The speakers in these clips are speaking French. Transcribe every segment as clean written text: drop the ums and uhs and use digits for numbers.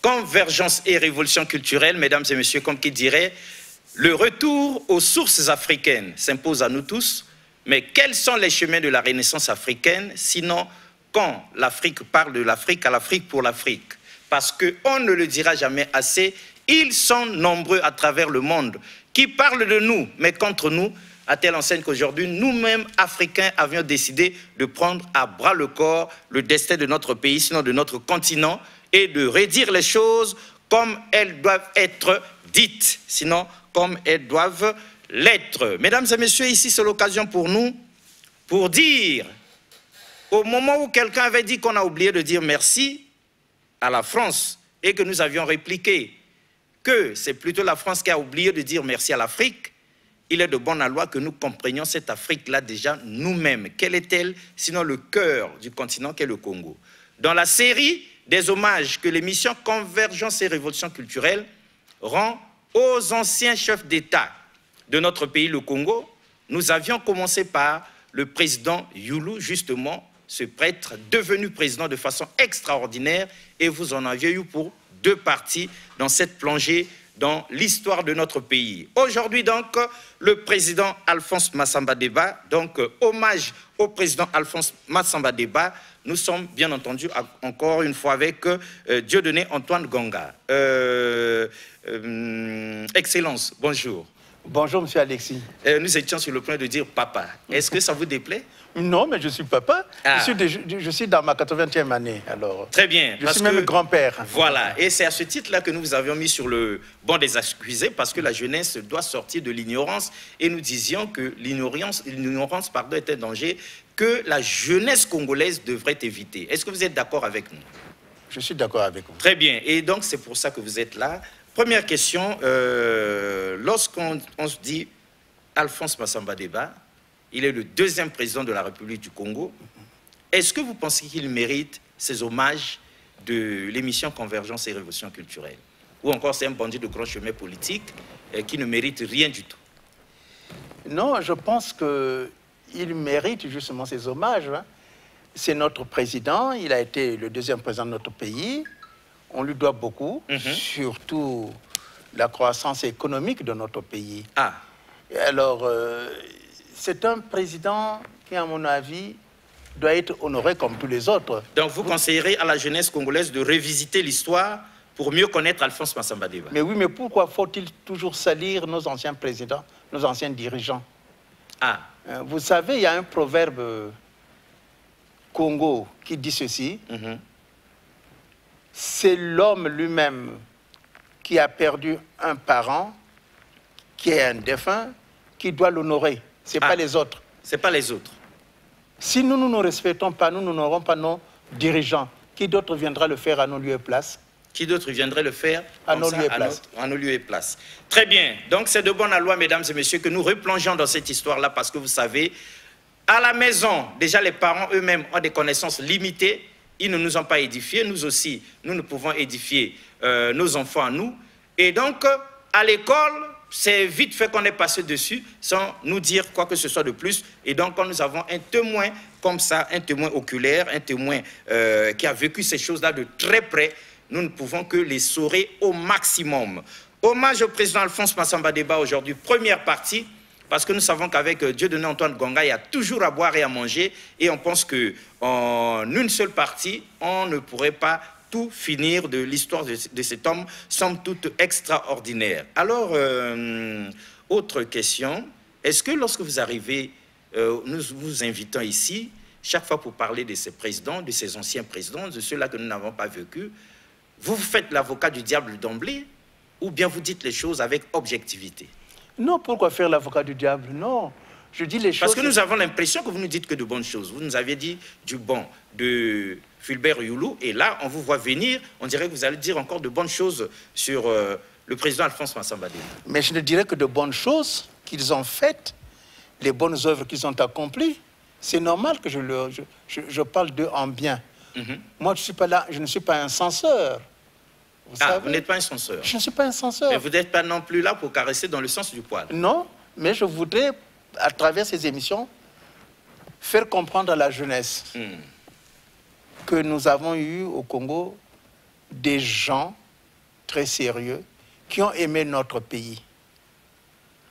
Convergence et révolution culturelle, mesdames et messieurs, comme qui dirait, le retour aux sources africaines s'impose à nous tous, mais quels sont les chemins de la Renaissance africaine, sinon quand l'Afrique parle de l'Afrique, à l'Afrique pour l'Afrique? Parce qu'on ne le dira jamais assez, ils sont nombreux à travers le monde qui parlent de nous, mais contre nous, à telle enseigne qu'aujourd'hui, nous-mêmes, Africains, avions décidé de prendre à bras le corps le destin de notre pays, sinon de notre continent, et de redire les choses comme elles doivent être dites, sinon comme elles doivent l'être. Mesdames et messieurs, ici, c'est l'occasion pour nous, pour dire, au moment où quelqu'un avait dit qu'on a oublié de dire merci à la France, et que nous avions répliqué que c'est plutôt la France qui a oublié de dire merci à l'Afrique, il est de bonne loi que nous comprenions cette Afrique-là déjà nous-mêmes. Quelle est-elle, sinon le cœur du continent qu'est le Congo? Dans la série des hommages que l'émission Convergence et Révolution culturelle rend aux anciens chefs d'État de notre pays, le Congo, nous avions commencé par le président Youlou, justement, ce prêtre devenu président de façon extraordinaire, et vous en aviez eu pour 2 parties dans cette plongée dans l'histoire de notre pays. Aujourd'hui, donc, le président Alphonse Massamba Deba, donc, hommage au président Alphonse Massamba Deba. Nous sommes, bien entendu, encore une fois avec Dieudonné Antoine Gonga. Excellence, bonjour. Bonjour, monsieur Alexis. Nous étions sur le point de dire papa. Est-ce que ça vous déplaît? Non, mais je suis papa. Ah. Je suis dans ma 80e année, alors. Très bien. Je suis même grand-père. Voilà. Et c'est à ce titre-là que nous vous avions mis sur le banc des accusés, parce que la jeunesse doit sortir de l'ignorance. Et nous disions que l'ignorance est un danger que la jeunesse congolaise devrait éviter. Est-ce que vous êtes d'accord avec nous? Je suis d'accord avec vous. Très bien. Et donc, c'est pour ça que vous êtes là. Première question. Lorsqu'on se dit Alphonse Massamba Deba, il est le 2e président de la République du Congo. Est-ce que vous pensez qu'il mérite ces hommages de l'émission Convergence et Révolution culturelle? Ou encore c'est un bandit de grand chemin politique qui ne mérite rien du tout? Non, je pense qu'il mérite justement ces hommages. Hein. C'est notre président, il a été le 2e président de notre pays. On lui doit beaucoup, surtout la croissance économique de notre pays. Ah. Et alors, c'est un président qui, à mon avis, doit être honoré comme tous les autres. Donc vous conseillerez à la jeunesse congolaise de revisiter l'histoire pour mieux connaître Alphonse Massamba Deba? Mais oui, mais pourquoi faut-il toujours salir nos anciens présidents, nos anciens dirigeants? Ah. Vous savez, il y a un proverbe Congo qui dit ceci. C'est l'homme lui-même qui a perdu un parent, qui est un défunt, qui doit l'honorer. Ce n'est pas les autres. Ce n'est pas les autres. Si nous ne nous respectons pas, nous n'aurons pas nos dirigeants. Qui d'autre viendra le faire à nos lieux et places? Qui d'autre viendrait le faire à nos lieux et places? À nos lieux et places. Très bien. Donc c'est de bonne loi, mesdames et messieurs, que nous replongeons dans cette histoire-là, parce que vous savez, à la maison, déjà les parents eux-mêmes ont des connaissances limitées. Ils ne nous ont pas édifiés. Nous aussi, nous ne pouvons édifier nos enfants à nous. Et donc, à l'école, c'est vite fait qu'on est passé dessus sans nous dire quoi que ce soit de plus. Et donc, quand nous avons un témoin comme ça, un témoin oculaire, un témoin qui a vécu ces choses-là de très près, nous ne pouvons que les saurer au maximum. Hommage au président Alphonse Massamba Deba aujourd'hui, première partie, parce que nous savons qu'avec Dieudonné Antoine Gonga, il y a toujours à boire et à manger, et on pense qu'en une seule partie, on ne pourrait pas tout finir de l'histoire de cet homme, somme toute extraordinaire. Alors, autre question, est-ce que lorsque vous arrivez, nous vous invitons ici, chaque fois pour parler de ces présidents, de ces anciens présidents, de ceux-là que nous n'avons pas vécu, vous faites l'avocat du diable d'emblée, ou bien vous dites les choses avec objectivité? Non, pourquoi faire l'avocat du diable? Non, je dis les choses... Parce que nous avons l'impression que vous ne dites que de bonnes choses. Vous nous aviez dit du bon de Fulbert Youlou, et là, on vous voit venir, on dirait que vous allez dire encore de bonnes choses sur le président Alphonse Massamba Deba. Mais je ne dirais que de bonnes choses qu'ils ont faites, les bonnes œuvres qu'ils ont accomplies. C'est normal que je parle d'eux en bien. Moi, je ne suis pas un censeur. Vous n'êtes pas un censeur? Je ne suis pas un censeur. Mais vous n'êtes pas non plus là pour caresser dans le sens du poil? Non, mais je voudrais, à travers ces émissions, faire comprendre à la jeunesse que nous avons eu au Congo des gens très sérieux, qui ont aimé notre pays,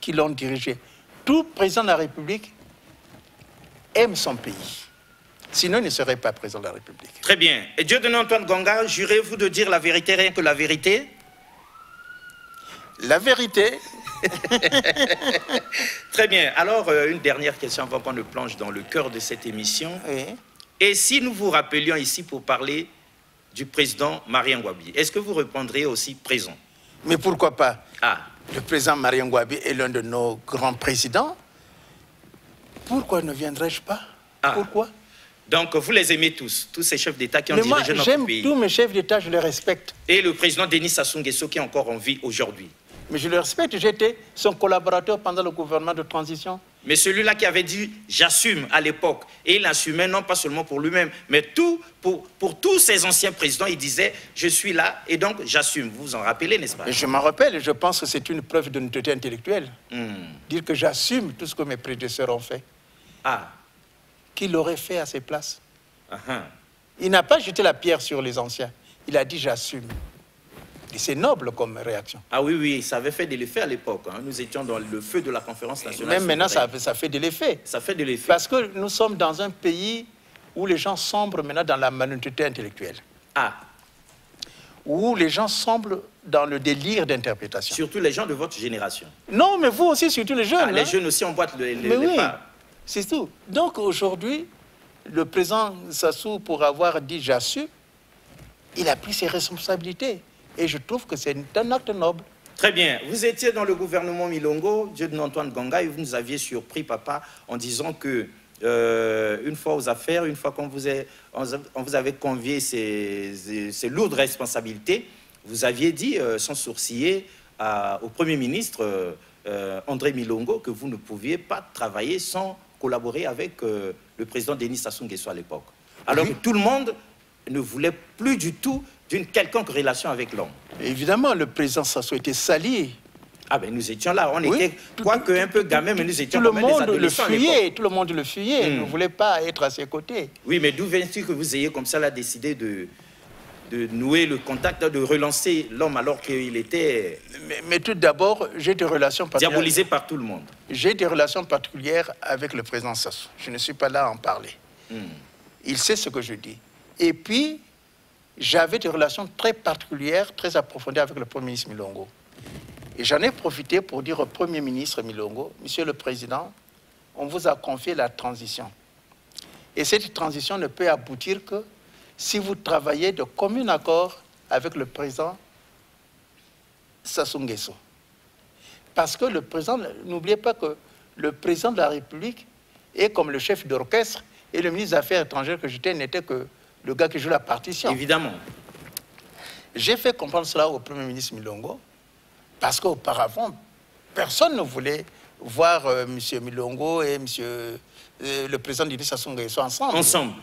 qui l'ont dirigé. Tout président de la République aime son pays. Sinon, il ne serait pas président de la République. Très bien. Et Dieudonné Antoine Ngonga, jurez-vous de dire la vérité, rien que la vérité? La vérité. Très bien. Alors, une dernière question avant qu'on ne plonge dans le cœur de cette émission. Oui. Et si nous vous rappelions ici pour parler du président Marien Ngouabi, est-ce que vous répondriez aussi présent? Mais pourquoi pas? Ah. Le président Marien Ngouabi est l'un de nos grands présidents. Pourquoi ne viendrais-je pas? Pourquoi? Donc, vous les aimez tous ces chefs d'État qui ont dirigé notre pays. J'aime tous mes chefs d'État, je les respecte. Et le président Denis Sassou Nguesso qui est encore en vie aujourd'hui. Mais je le respecte, j'étais son collaborateur pendant le gouvernement de transition. Mais celui-là qui avait dit « j'assume » à l'époque, et il assumait non pas seulement pour lui-même, mais pour tous ces anciens présidents, il disait « je suis là et donc j'assume ». Vous vous en rappelez, n'est-ce pas? Et je m'en rappelle et je pense que c'est une preuve d'honnêteté intellectuelle. Dire que j'assume tout ce que mes prédécesseurs ont fait. Ah. Qu'il aurait fait à ses places. Il n'a pas jeté la pierre sur les anciens. Il a dit « j'assume ». Et c'est noble comme réaction. Ah oui, oui, ça avait fait de l'effet à l'époque. Hein. Nous étions dans le feu de la conférence nationale. Même maintenant, ça fait de l'effet. Ça fait de l'effet. Parce que nous sommes dans un pays où les gens sombrent maintenant dans la malhonnêteté intellectuelle. Ah. Où les gens sombrent dans le délire d'interprétation. Surtout les gens de votre génération. Non, mais vous aussi, surtout les jeunes. Ah, les jeunes aussi emboîtent les pas. C'est tout. Donc aujourd'hui, le président Sassou, pour avoir dit « j'assume », il a pris ses responsabilités. Et je trouve que c'est un acte noble. Très bien. Vous étiez dans le gouvernement Milongo, Dieudonné Antoine Ngonga, et vous nous aviez surpris, papa, en disant que une fois aux affaires, une fois qu'on vous avait convié ces lourdes responsabilités, vous aviez dit, sans sourciller, au Premier ministre André Milongo, que vous ne pouviez pas travailler sans collaborer avec le président Denis Sassou Nguesso à l'époque. Alors que tout le monde ne voulait plus du tout d'une quelconque relation avec l'homme. Évidemment, le président Sassou était sali. Ah ben nous étions là, on était quoique un peu gamins, mais nous étions comme des adolescents. Tout le monde le fuyait, ne voulait pas être à ses côtés. Oui, mais d'où vient-il que vous ayez comme ça là décidé de nouer le contact, de relancer l'homme alors qu'il était... Mais tout d'abord, j'ai des relations particulières. Diabolisé par tout le monde. J'ai des relations particulières avec le président Sassou. Je ne suis pas là à en parler. Il sait ce que je dis. Et puis, j'avais des relations très particulières, très approfondies avec le Premier ministre Milongo. Et j'en ai profité pour dire au Premier ministre Milongo, Monsieur le Président, on vous a confié la transition. Et cette transition ne peut aboutir que si vous travaillez de commun accord avec le président Sassou Nguesso. Parce que le président, n'oubliez pas que le président de la République est comme le chef d'orchestre et le ministre des Affaires étrangères que j'étais n'était que le gars qui joue la partition. Évidemment. J'ai fait comprendre cela au Premier ministre Milongo parce qu'auparavant, personne ne voulait voir M. Milongo et le président Denis Sassou Nguesso ensemble.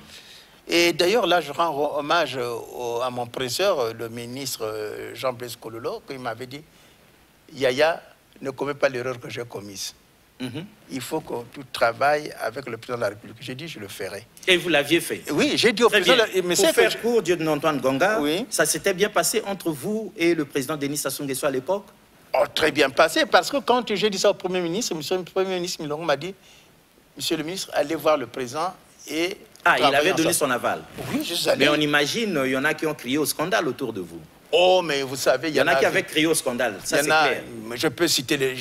Et d'ailleurs, là, je rends hommage à mon professeur, le ministre Jean-Blaise Kololo, qui m'avait dit « Yaya, ne commets pas l'erreur que j'ai commise. Il faut que tu travailles avec le président de la République. » J'ai dit « je le ferai. » Et vous l'aviez fait? Oui, j'ai dit au président... Pour faire court, Dieudonné Antoine Ngonga, ça s'était bien passé entre vous et le président Denis Sassou Nguesso à l'époque? Oh, très bien passé, parce que quand j'ai dit ça au Premier ministre, le Premier ministre Milongo m'a dit « Monsieur le ministre, allez voir le président et... » Ah, il avait donné son aval. Oui, je suis allé. Mais on imagine, il y en a qui ont crié au scandale autour de vous. Oh, mais vous savez, il y en a qui avaient crié au scandale, ça c'est clair. Je peux citer les...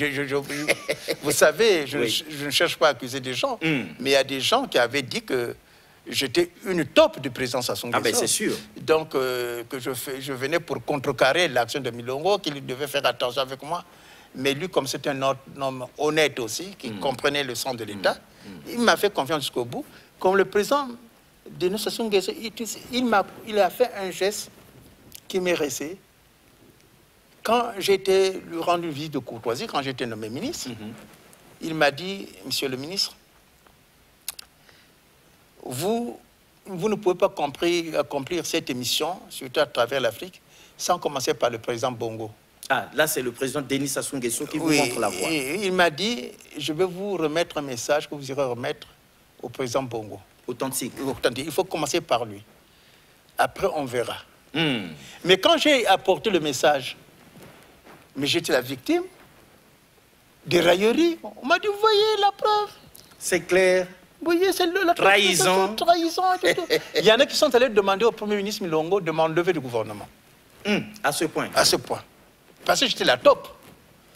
vous savez, je ne cherche pas à accuser des gens, mais il y a des gens qui avaient dit que j'étais une top du président Sassou Nguesso. Ah ben c'est sûr. Donc, que je venais pour contrecarrer l'action de Milongo, qu'il devait faire attention avec moi. Mais lui, comme c'est un homme honnête aussi, qui comprenait le sens de l'État, il m'a fait confiance jusqu'au bout. Comme le président Denis Sassou Nguesso, il a fait un geste qui m'est resté. Quand j'étais lui rendu une visite de courtoisie, quand j'étais nommé ministre, il m'a dit, Monsieur le ministre, vous ne pouvez pas accomplir cette mission, surtout à travers l'Afrique, sans commencer par le président Bongo. Ah, là, c'est le président Denis Sassou Nguesso qui vous montre la voie. Il m'a dit, je vais vous remettre un message que vous irez remettre au président Bongo. Authentique. Il faut commencer par lui. Après, on verra. Mais quand j'ai apporté le message Mais j'étais la victime des railleries. On m'a dit, vous voyez la preuve. C'est clair. Vous voyez, c'est la trahison. Il y en a qui sont allés demander au Premier ministre Milongo de m'enlever du gouvernement. À ce point. À ce point. Parce que j'étais la top.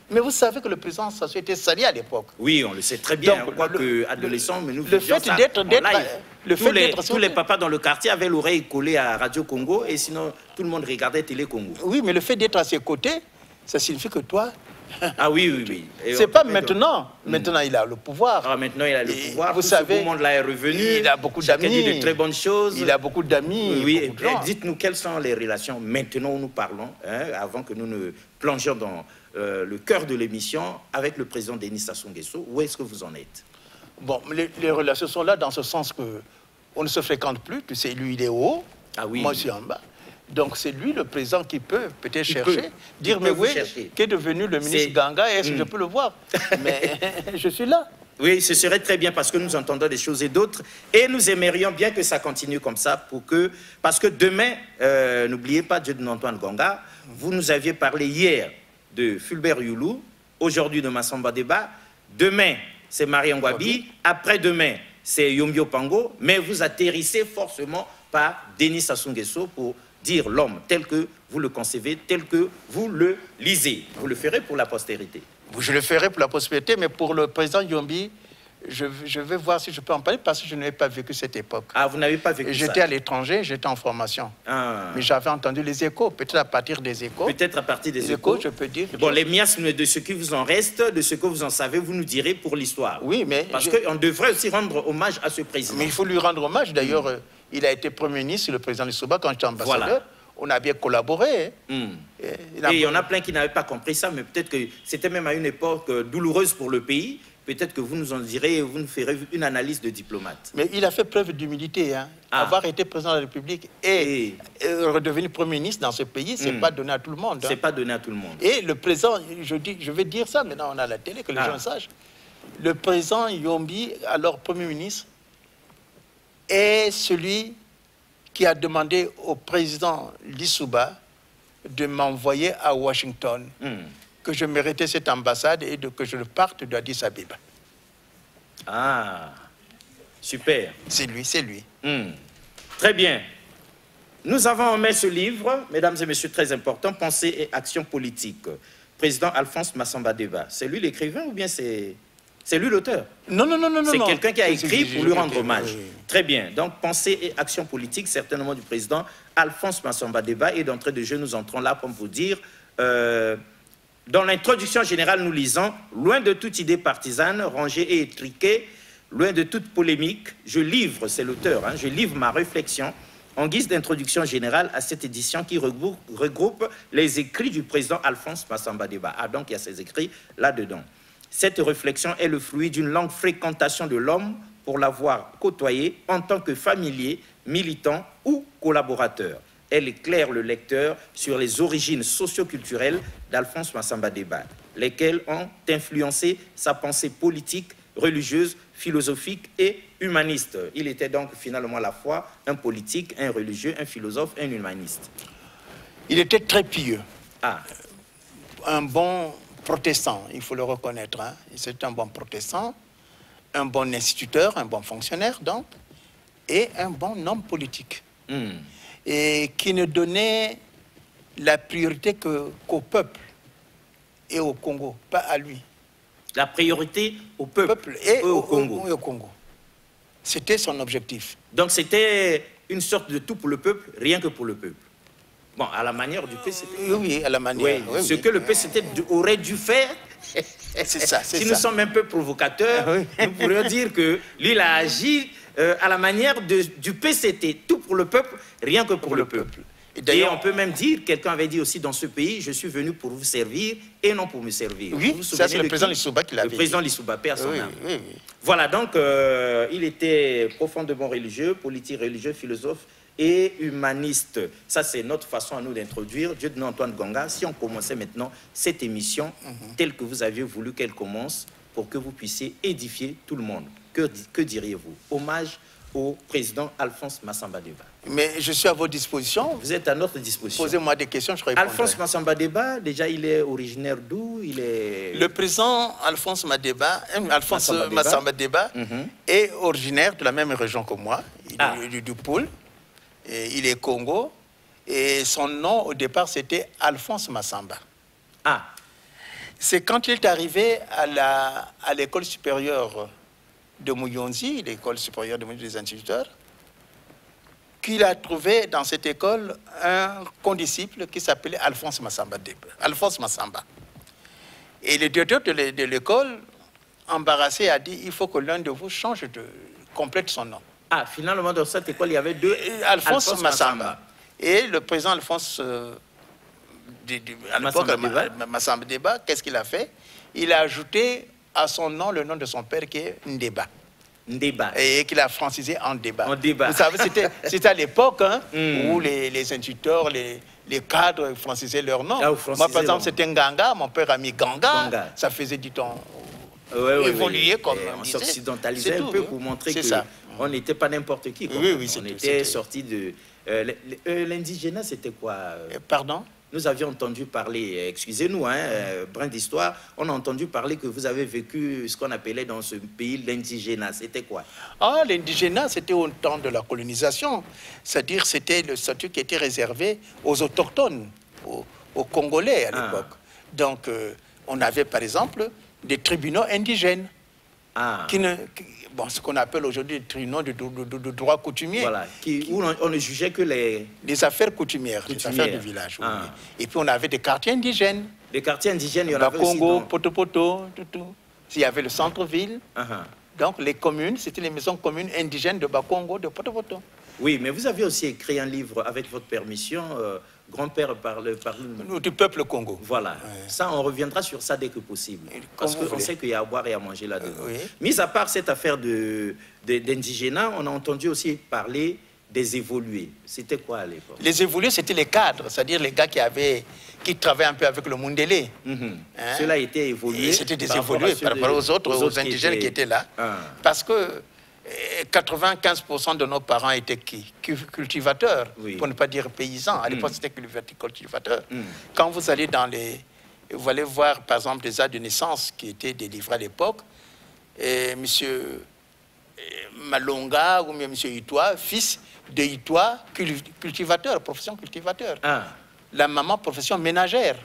Mais vous savez que le président Sassou était sali à l'époque. Oui, on le sait très bien. Quoique adolescent, mais nous le fait d'être tous les papas dans le quartier avaient l'oreille collée à Radio Congo et sinon tout le monde regardait Télé Congo. Oui, mais le fait d'être à ses côtés, ça signifie que toi... Ah oui. C'est pas maintenant. Maintenant, il a le pouvoir. Ah, maintenant, il a le pouvoir. Vous savez, tout le monde là est revenu. Il a beaucoup d'amis. Il dit de très bonnes choses. Il a beaucoup d'amis. Oui, dites-nous quelles sont les relations maintenant où nous parlons, avant que nous ne plongions dans le cœur de l'émission avec le président Denis Sassou Nguesso. Où est-ce que vous en êtes? Bon, les relations sont là dans ce sens que on ne se fréquente plus. Tu sais, lui, il est haut. Ah oui. Moi, je suis en bas. Donc c'est lui le président qui peut peut-être chercher, dire mais oui, qu'est devenu le ministre Ganga, est-ce que je peux le voir? Mais je suis là. Oui, ce serait très bien parce que nous entendons des choses et d'autres et nous aimerions bien que ça continue comme ça parce que demain, n'oubliez pas Dieudonné Antoine Ganga, vous nous aviez parlé hier de Fulbert Youlou, aujourd'hui de Massamba Deba, demain c'est Marie Ngouabi, après-demain c'est Yombio Pango, mais vous atterrissez forcément par Denis Sassou Nguesso pour dire l'homme tel que vous le concevez, tel que vous le lisez. Vous le ferez pour la postérité. Je le ferai pour la postérité, mais pour le président Yombi, je vais voir si je peux en parler parce que je n'avais pas vécu cette époque. Ah, vous n'avez pas vécu ça? J'étais à l'étranger, j'étais en formation. Ah. Mais j'avais entendu les échos, peut-être à partir des échos. Peut-être à partir des échos, je peux dire. Bon, les miasmes de ce qui vous en reste, de ce que vous en savez, vous nous direz pour l'histoire. Oui, mais... Parce qu'on devrait aussi rendre hommage à ce président. Mais il faut lui rendre hommage, d'ailleurs... Il a été Premier ministre, le président Lissouba, quand j'étais ambassadeur. Voilà. On a bien collaboré. Et il y en a plein qui n'avaient pas compris ça, mais peut-être que c'était même à une époque douloureuse pour le pays. Peut-être que vous nous en direz, vous nous ferez une analyse de diplomate. Mais il a fait preuve d'humilité. Avoir été président de la République et redevenir Premier ministre dans ce pays, ce n'est pas donné à tout le monde. C'est pas donné à tout le monde. Et le président, je vais dire ça, maintenant on a la télé, que les gens sachent. Le président Yombi, alors Premier ministre, est celui qui a demandé au président Lissouba de m'envoyer à Washington, que je méritais cette ambassade et que je parte d'Addis Abeba. Ah, super. C'est lui. Très bien. Nous avons en main ce livre, mesdames et messieurs, très important, Pensée et action politique. Président Alphonse Massamba Deba. C'est lui l'écrivain ou bien c'est lui l'auteur? Non. C'est quelqu'un qui a écrit pour lui rendre hommage. Oui. Très bien. Donc, Pensée et action politique, certainement du président Alphonse Massamba Deba. Et d'entrée de jeu, nous entrons là pour vous dire, dans l'introduction générale, nous lisons « Loin de toute idée partisane, rangée et étriquée, loin de toute polémique, je livre, c'est l'auteur, je livre ma réflexion en guise d'introduction générale à cette édition qui regroupe les écrits du président Alphonse Massamba Deba. » Ah, donc il y a ces écrits là-dedans. Cette réflexion est le fruit d'une longue fréquentation de l'homme pour l'avoir côtoyé en tant que familier, militant ou collaborateur. Elle éclaire le lecteur sur les origines socio-culturelles d'Alphonse Massamba Deba, lesquelles ont influencé sa pensée politique, religieuse, philosophique et humaniste. Il était donc finalement à la fois un politique, un religieux, un philosophe, un humaniste. Il était très pieux. Ah. Un bon protestant, il faut le reconnaître. C'est un bon protestant, un bon instituteur, un bon fonctionnaire, donc, et un bon homme politique. Et qui ne donnait la priorité qu'au peuple et au Congo, pas à lui. La priorité au peuple et au Congo. C'était son objectif. Donc c'était une sorte de tout pour le peuple, rien que pour le peuple. Bon, à la manière du PCT. Oui, à la manière. Oui, ce que le PCT aurait dû faire. C'est ça, c'est ça. Si nous sommes un peu provocateurs, nous pourrions dire que lui, il a agi à la manière du PCT, tout pour le peuple, rien que pour le peuple. Et on peut même dire, quelqu'un avait dit aussi dans ce pays, je suis venu pour vous servir et non pour me servir. Oui, ça c'est le président Lissouba qui l'avait dit. Le président Lissouba, paix à son âme. Voilà, donc il était profondément religieux, politique religieux, philosophe et humaniste. Ça, c'est notre façon à nous d'introduire Dieudonné Antoine Ganga. Si on commençait maintenant cette émission telle que vous aviez voulu qu'elle commence pour que vous puissiez édifier tout le monde, que diriez-vous? Hommage au président Alphonse Massamba Deba. Mais je suis à votre disposition. Vous êtes à notre disposition. Posez-moi des questions, je répondrai. Alphonse Massamba Deba, déjà, il est originaire d'où? Le président Alphonse Massamba Deba est originaire de la même région que moi, du Poul. Il est Congo. Et son nom, au départ, c'était Alphonse Massamba. Ah. C'est quand il est arrivé à l'école supérieure de Mouyonzi, l'école supérieure des instituteurs, qu'il a trouvé dans cette école un condisciple qui s'appelait Alphonse Massamba Deba. Alphonse Massamba. Et le directeur de l'école, embarrassé, a dit il faut que l'un de vous complète son nom. Ah, finalement, dans cette école, il y avait deux Alphonse Massamba. Et le président Alphonse Massamba Deba, qu'est-ce qu'il a fait? Il a ajouté à son nom le nom de son père qui est Ndeba. Ndeba. Et qu'il a francisé en Deba. En Deba. Vous savez, c'était à l'époque où les instituteurs, les cadres francisaient leur nom. Moi, par exemple, c'était Nganga, mon père a mis Ganga. Ça faisait, dit-on, évoluer comme on s'occidentalisait un peu pour montrer qu'on n'était pas n'importe qui. On était sorti de... L'indigénat, c'était quoi? Pardon? Nous avions entendu parler, excusez-nous, brin d'histoire, on a entendu parler que vous avez vécu ce qu'on appelait dans ce pays l'indigénat. C'était quoi? Ah, l'indigénat, c'était au temps de la colonisation. C'est-à-dire c'était le statut qui était réservé aux autochtones, aux Congolais à l'époque. Donc, on avait par exemple des tribunaux indigènes. Ce qu'on appelle aujourd'hui des tribunaux de droit coutumier. Voilà, où on ne jugeait que les affaires coutumières, les affaires du village. Et puis on avait des quartiers indigènes. Des quartiers indigènes, il y en avait aussi. Bakongo, Potopoto, tout. Il y avait le centre-ville. Donc les communes, c'était les maisons communes indigènes de Bakongo, de Potopoto. Oui, mais vous avez aussi écrit un livre, avec votre permission, Grand-père parle du peuple Congo. Voilà. Ça, on reviendra sur ça dès que possible. Parce qu'on sait qu'il y a à boire et à manger là-dedans. Mis à part cette affaire d'indigénat, on a entendu aussi parler des évolués. C'était quoi à l'époque? Les évolués, c'était les cadres, c'est-à-dire les gars qui travaillaient un peu avec le Mundélé. Cela a été évolué. C'était des évolués par rapport aux indigènes qui étaient là. Parce que 95% de nos parents étaient cultivateurs, pour ne pas dire paysans. À l'époque, c'était cultivateurs. Quand vous allez vous allez voir, par exemple, des actes de naissance qui étaient délivrés à l'époque, monsieur Malonga ou bien monsieur Itoa, fils de Itoa, cultivateur, profession cultivateur. La maman, profession ménagère.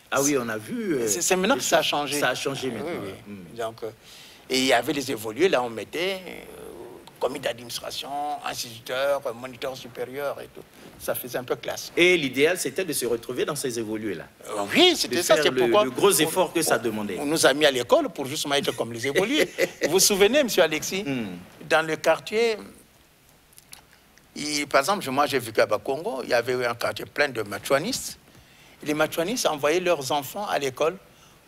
Ah oui, on a vu... C'est maintenant que ça a changé. Ça a changé maintenant. Donc, et il y avait les évolués, là on mettait comité d'administration, instituteur, moniteur supérieur et tout. Ça faisait un peu classe. Et l'idéal, c'était de se retrouver dans ces évolués-là. Oui, c'était ça. C'est pourquoi le gros effort que ça demandait. On nous a mis à l'école pour justement être comme les évolués. Vous vous souvenez, M. Alexis, dans le quartier, par exemple, moi j'ai vécu à Bakongo, il y avait un quartier plein de machouanistes. Les machouanistes envoyaient leurs enfants à l'école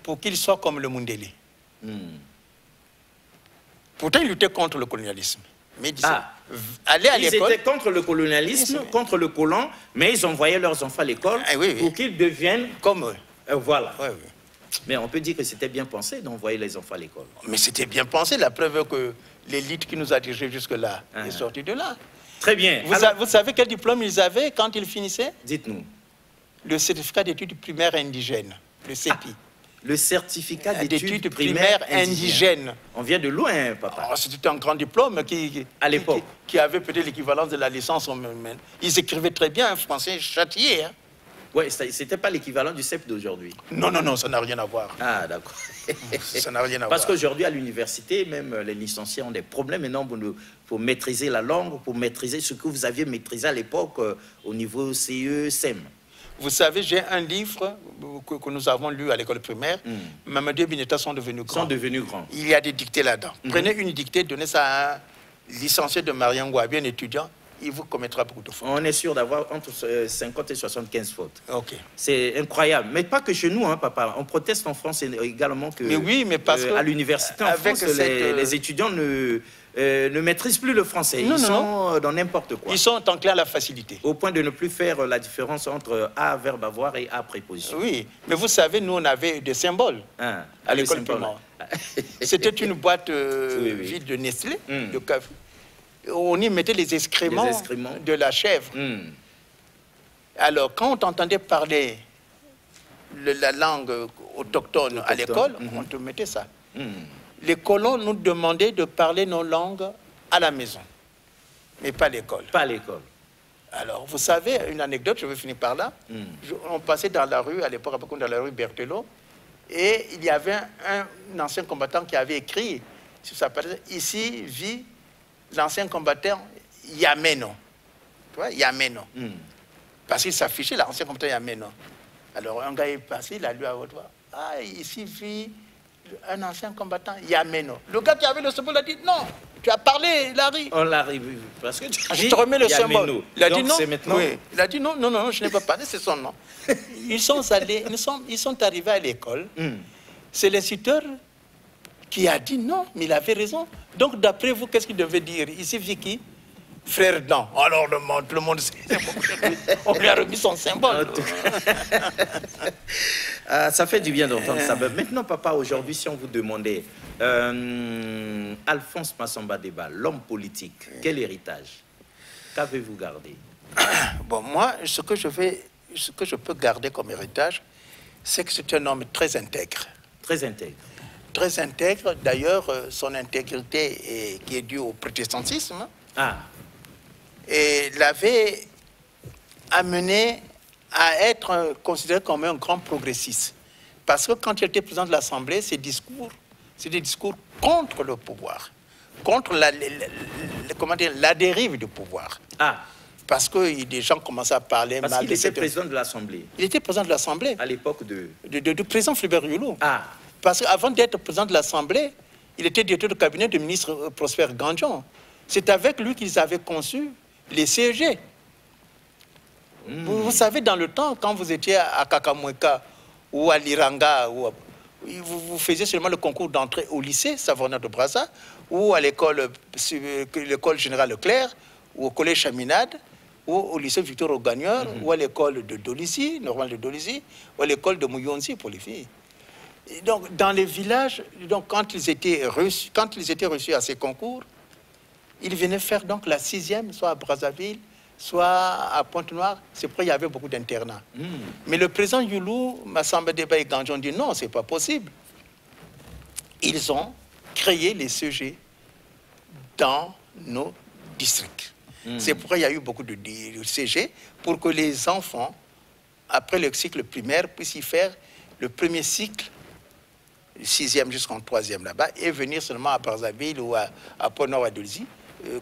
pour qu'ils soient comme le Mundélé. Pourtant, ils luttaient contre le colonialisme. Mais ils disaient, allez à l'école. Ils étaient contre le colonialisme, contre le colon, mais ils envoyaient leurs enfants à l'école pour qu'ils deviennent comme eux. Voilà. Mais on peut dire que c'était bien pensé d'envoyer les enfants à l'école. Mais c'était bien pensé. La preuve est que l'élite qui nous a dirigés jusque-là est sortie de là. Très bien. Vous savez quel diplôme ils avaient quand ils finissaient? Dites-nous. Le certificat d'études primaires indigènes, le CEPI. Le certificat d'études primaires indigènes. On vient de loin, papa. C'était un grand diplôme à l'époque, qui avait peut-être l'équivalence de la licence. Ils écrivaient très bien un français châtié. Oui, c'était pas l'équivalent du CEP d'aujourd'hui. Non, ça n'a rien à voir. Ah, d'accord. Ça n'a rien à voir. Parce qu'aujourd'hui, à l'université, même les licenciés ont des problèmes énormes pour maîtriser la langue, pour maîtriser ce que vous aviez maîtrisé à l'époque au niveau CE, SEM. Vous savez, j'ai un livre que nous avons lu à l'école primaire. Mamadou et Bineta sont devenus grands. Il y a des dictées là-dedans. Prenez une dictée, donnez ça à un licencié de Mariango, à un étudiant, il vous commettra beaucoup de fautes. On est sûr d'avoir entre 50 et 75 fautes. Ok. C'est incroyable. Mais pas que chez nous, hein, papa. On proteste en France également que... Mais oui, mais parce que... À l'université en France, les étudiants ne maîtrisent plus le français. Ils sont dans n'importe quoi. Ils sont enclins à la facilité. Au point de ne plus faire la différence entre A, verbe avoir, et A, préposition. Oui, mais vous savez, nous, on avait des symboles à l'école primaire. C'était une boîte vide de Nestlé, de café. On y mettait les excréments de la chèvre. Alors, quand on t'entendait parler la langue autochtone à l'école, on te mettait ça. Les colons nous demandaient de parler nos langues à la maison, mais pas à l'école. Pas à l'école. Alors, vous savez, une anecdote, je vais finir par là. On passait dans la rue, à l'époque, dans la rue Berthelot, et il y avait un ancien combattant qui avait écrit sur sa page, ici vit l'ancien combattant Yameno. Tu vois, Yameno. Parce qu'il s'affichait l'ancien combattant Yameno. Alors, un gars est passé, il a lu à haute voix, ah, ici vit un ancien combattant Yameno. Le gars qui avait le symbole a dit, non, tu as parlé, Larry. On l'arrive, parce que tu je te remets le symbole. Il a dit non. Oui. Il a dit non, non, non, je n'ai pas parlé, c'est son nom. Ils sont arrivés à l'école. C'est l'instituteur qui a dit non, mais il avait raison. Donc, d'après vous, qu'est-ce qu'il devait dire? Ici, Vicky, frère Dan. Alors, tout le monde sait. On lui a remis son symbole. Ça fait du bien d'entendre ça. Maintenant, papa, aujourd'hui, si on vous demandait, Alphonse Massamba Déba, l'homme politique, quel héritage? Qu'avez-vous gardé? Bon, moi, ce que je peux garder comme héritage, c'est que c'est un homme très intègre. Très intègre. Très intègre. D'ailleurs, son intégrité qui est due au protestantisme. Et l'avait amené à être considéré comme un grand progressiste. Parce que quand il était président de l'Assemblée, ses discours, c'est des discours contre le pouvoir, contre la dérive du pouvoir. Parce que des gens commençaient à parler mal. Parce qu'il était président de l'Assemblée. Il était président de l'Assemblée. À l'époque du président Flubert Yulou. Parce qu'avant d'être président de l'Assemblée, il était directeur de cabinet du ministre Prosper Gandjon. C'est avec lui qu'ils avaient conçu les CEG. Vous savez, dans le temps, quand vous étiez à Kakamweka ou à Liranga, vous faisiez seulement le concours d'entrée au lycée Savona de Brazza, ou à l'école générale Leclerc, ou au collège Chaminade, ou au lycée Victor Augagneur, ou à l'école de Dolisie, normale de Dolisie, ou à l'école de Mouyonzi pour les filles. Et donc, dans les villages, donc, quand ils étaient reçus à ces concours, ils venaient faire donc la 6e, soit à Brazzaville, soit à Pointe-Noire. C'est pourquoi il y avait beaucoup d'internats. Mais le président Yulou, Massamba Déba et Gandjon dit non, c'est pas possible. Ils ont créé les CG dans nos districts. C'est pourquoi il y a eu beaucoup de CG pour que les enfants, après le cycle primaire, puissent y faire le premier cycle, 6e jusqu'en 3e là-bas, et venir seulement à Brazzaville ou à Pointe-Noire ou à Dolisie,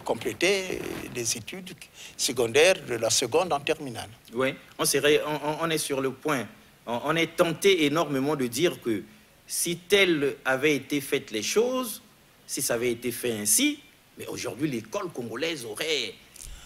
compléter des études secondaires de la seconde en terminale. Oui, on est sur le point. On est tenté énormément de dire que si telles avaient été faites les choses, si ça avait été fait ainsi, mais aujourd'hui l'école congolaise aurait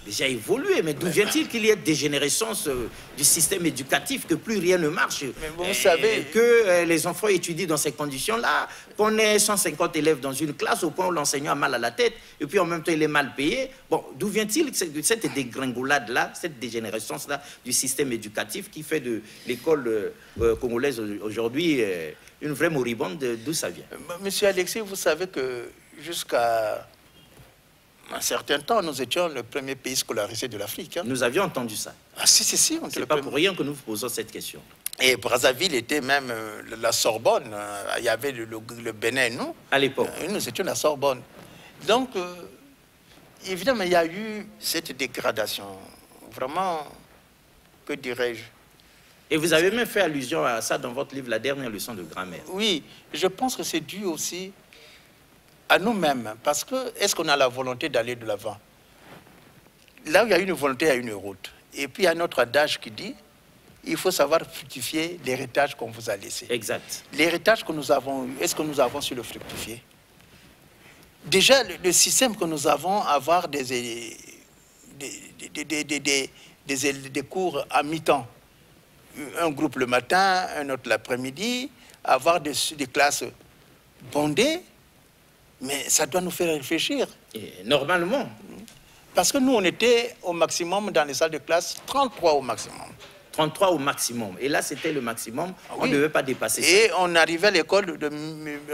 déjà évolué. Mais d'où vient-il qu'il y ait dégénérescence du système éducatif, que plus rien ne marche? Mais vous savez que les enfants étudient dans ces conditions-là, qu'on ait 150 élèves dans une classe au point où l'enseignant a mal à la tête, et puis en même temps il est mal payé. Bon, d'où vient-il cette dégringolade-là, cette dégénérescence-là du système éducatif qui fait de l'école congolaise aujourd'hui une vraie moribonde? D'où ça vient? Monsieur Alexis, vous savez que jusqu'à un certain temps, nous étions le premier pays scolarisé de l'Afrique. Nous avions entendu ça. Si. C'est pas pour rien que nous vous posons cette question. Et Brazzaville était même la Sorbonne. Il y avait le Bénin, nous. À l'époque. Nous étions la Sorbonne. Donc, évidemment, il y a eu cette dégradation. Vraiment, que dirais-je? Et vous avez même fait allusion à ça dans votre livre, La dernière leçon de grammaire. Oui, je pense que c'est dû aussi à nous-mêmes, parce que est-ce qu'on a la volonté d'aller de l'avant? Là où il y a une volonté, il y a une route. Et puis il y a un autre adage qui dit, il faut savoir fructifier l'héritage qu'on vous a laissé. Exact. L'héritage que nous avons eu, est-ce que nous avons su le fructifier? Déjà, le système que nous avons, avoir des cours à mi-temps, un groupe le matin, un autre l'après-midi, avoir des classes bondées, mais ça doit nous faire réfléchir. Et normalement. Parce que nous, on était au maximum dans les salles de classe, 33 au maximum. 33 au maximum. Et là, c'était le maximum. On ne devait pas dépasser ça. Et on arrivait à l'école de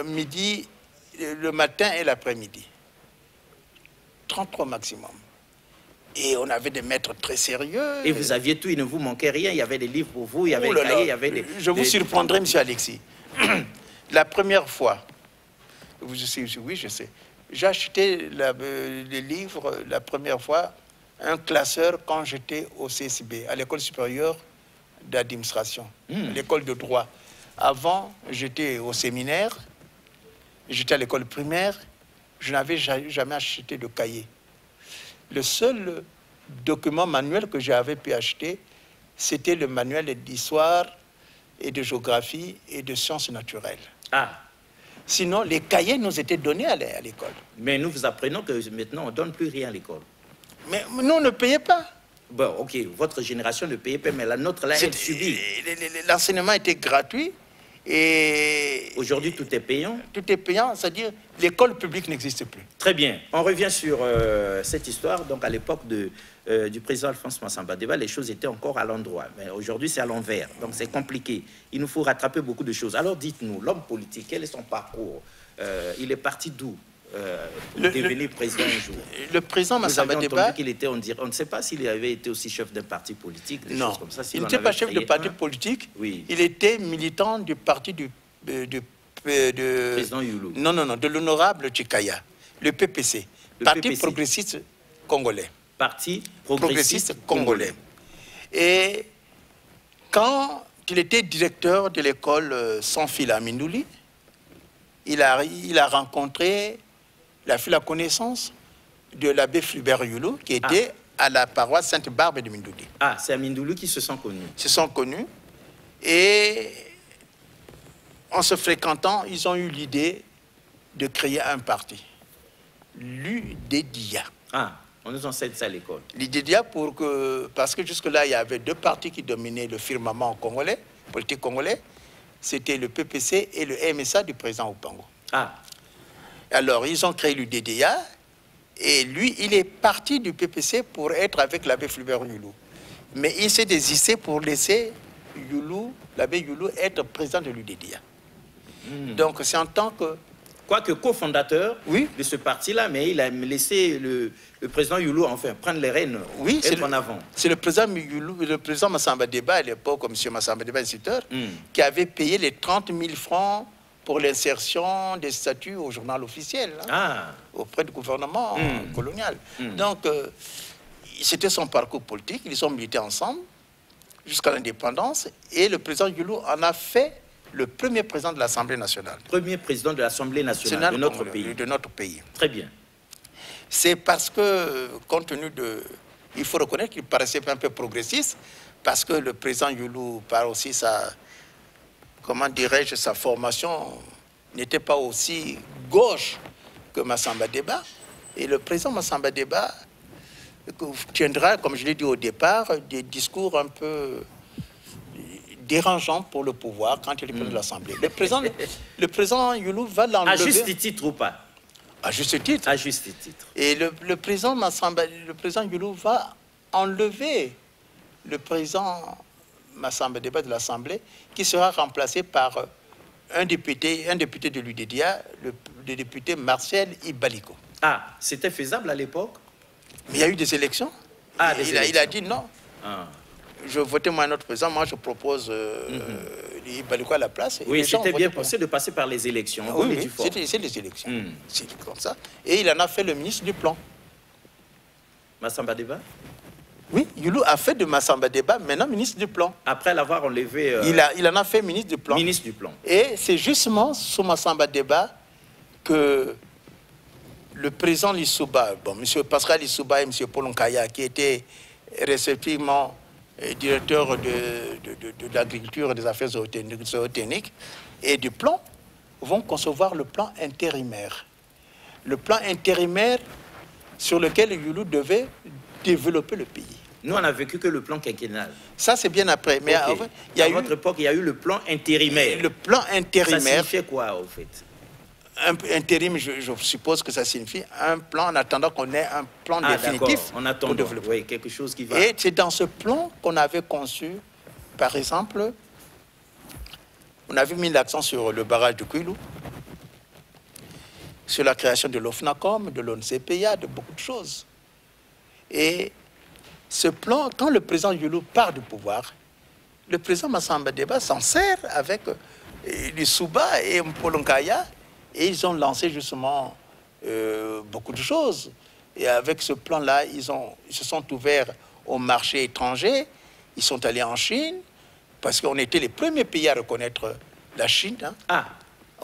midi, le matin et l'après-midi. 33 maximum. Et on avait des maîtres très sérieux. Et vous aviez tout, il ne vous manquait rien. Il y avait des livres pour vous, il y avait des cahiers, il y avait des... Je vous surprendrai, monsieur Alexis. La première fois, oui, je sais. J'ai acheté les livres la première fois, un classeur, quand j'étais au CSB, à l'école supérieure d'administration, l'école de droit. Avant, j'étais au séminaire, j'étais à l'école primaire, je n'avais jamais acheté de cahier. Le seul document manuel que j'avais pu acheter, c'était le manuel d'histoire et de géographie et de sciences naturelles. Ah. Sinon, les cahiers nous étaient donnés à l'école. Mais nous vous apprenons que maintenant, on ne donne plus rien à l'école. Mais nous, on ne payait pas. Bon, ok, votre génération ne payait pas, mais la nôtre, là, elle subit. L'enseignement était gratuit. Et aujourd'hui, tout est payant. Tout est payant, c'est-à-dire l'école publique n'existe plus. Très bien. On revient sur cette histoire. Donc, à l'époque du président Alphonse Massamba Deba, les choses étaient encore à l'endroit. Mais aujourd'hui, c'est à l'envers. Donc, c'est compliqué. Il nous faut rattraper beaucoup de choses. Alors, dites-nous, l'homme politique, quel est son parcours? Il est parti d'où pour devenir président un jour? Le président Massamba Deba... qu'il était, on ne sait pas s'il avait été aussi chef d'un parti politique, des choses comme ça. Il n'était pas chef de parti politique. Oui. Il était militant du parti du président Youlou. Non, de l'honorable Tchikaya, le PPC, Parti progressiste congolais. Parti progressiste congolais. Et quand il était directeur de l'école Sans Fil à Mindouli, il a rencontré, il a fait la connaissance de l'abbé Flubert Youlou, qui était à la paroisse Sainte-Barbe de Mindouli. Ah, c'est à Mindouli qu'ils se sont connus. Ils se sont connus. Et en se fréquentant, ils ont eu l'idée de créer un parti, l'UDEDIA. Ah, on nous enseigne ça à l'école. L'UDEDIA parce que jusque-là, il y avait deux partis qui dominaient le firmament congolais, politique congolais. C'était le PPC et le MSA du président Opango. Ah. Alors, ils ont créé l'UDEDIA, et lui, il est parti du PPC pour être avec l'abbé Flubert Youlou. Mais il s'est désisté pour laisser l'abbé Youlou être président de l'UDEDIA. Donc, c'est en tant que... Quoique cofondateur de ce parti-là, mais il a laissé le président Youlou, enfin, prendre les rênes, être en avant. C'est le président Youlou, le président Massamba Deba, à l'époque, comme M. Massamba Deba, instituteur, qui avait payé les 30 000 francs pour l'insertion des statuts au journal officiel, auprès du gouvernement colonial. Donc, c'était son parcours politique, ils ont milité ensemble jusqu'à l'indépendance, et le président Youlou en a fait le premier président de l'Assemblée nationale. Premier président de l'Assemblée nationale de notre pays. De notre pays. Très bien. C'est parce que, compte tenu de... Il faut reconnaître qu'il paraissait un peu progressiste, parce que le président Youlou, par aussi sa... Comment dirais-je, sa formation n'était pas aussi gauche que Massamba Deba. Et le président Massamba Deba tiendra, comme je l'ai dit au départ, des discours un peu dérangeant pour le pouvoir quand il est président de l'Assemblée. Le président Youlou va l'enlever. À juste titre ou pas? À juste titre. À juste titre. Et le président Youlou va enlever le président Massamba Deba de l'Assemblée, qui sera remplacé par un député de l'UDEDIA, le député Marcel Ibaliko. Ah, c'était faisable à l'époque? Mais il y a eu des élections. Il a dit non. Je votais moi un autre président, moi je propose Ibaliko à la place. Oui, c'était bien pensé de passer par les élections. Oui, c'est les élections. C'est comme ça. Et il en a fait le ministre du Plan. Massamba Deba? Oui, Youlou a fait de Massamba Deba maintenant ministre du Plan. Après l'avoir enlevé... Il en a fait ministre du Plan. Ministre du Plan. Et c'est justement sous Massamba Deba que le président Lissouba, M. Pascal Lissouba et M. Paul Nkaya, qui étaient respectivement directeurs de l'agriculture et des affaires zootechniques et du plan, vont concevoir le plan intérimaire. Le plan intérimaire sur lequel Youlou devait développer le pays. Nous, on n'a vécu que le plan quinquennal. Ça, c'est bien après. Mais à votre époque, il y a eu le plan intérimaire. Le plan intérimaire... Ça signifiait quoi, au fait? Intérim, je suppose que ça signifie un plan en attendant qu'on ait un plan définitif. On attend quelque chose qui va... Et c'est dans ce plan qu'on avait conçu, par exemple, on avait mis l'accent sur le barrage de Kouilou. sur la création de l'OFNACOM, de l'ONCPA, de beaucoup de choses. Et ce plan, quand le président Youlou part du pouvoir, le président Massamba Deba s'en sert avec Lissouba et Mpolonkaya, et ils ont lancé justement beaucoup de choses. Et avec ce plan-là, ils se sont ouverts au marché étranger, ils sont allés en Chine, parce qu'on était les premiers pays à reconnaître la Chine. Hein. Ah,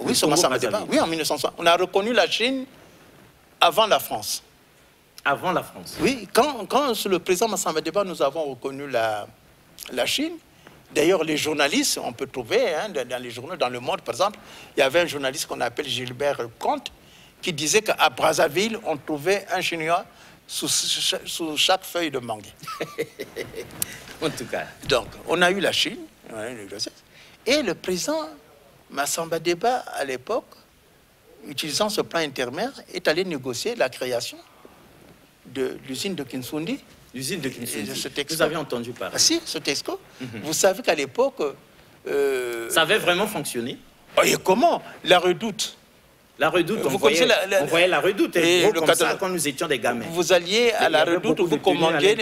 oui, sur Massamba Deba. Oui, en 1960. On a reconnu la Chine avant la France. Avant la France. Oui, quand sur le président Massamba Deba, nous avons reconnu la Chine. D'ailleurs, les journalistes, on peut trouver hein, dans les journaux, dans Le Monde, par exemple, il y avait un journaliste qu'on appelle Gilbert Comte, qui disait qu'à Brazzaville, on trouvait un Chinois sous chaque feuille de mangue. En tout cas. Donc, on a eu la Chine, et le président Massamba Deba, à l'époque, utilisant ce plan intermédiaire, est allé négocier la création de l'usine de Kinsundi. L'usine de Kinsundi. Vous avez entendu parler. Ah, si, ce Texco. Vous savez qu'à l'époque... ça avait vraiment fonctionné. Et comment? La Redoute. La Redoute, on voyait la Redoute, et comme ça, quand nous étions des gamins. Vous alliez à la Redoute où vous commandiez...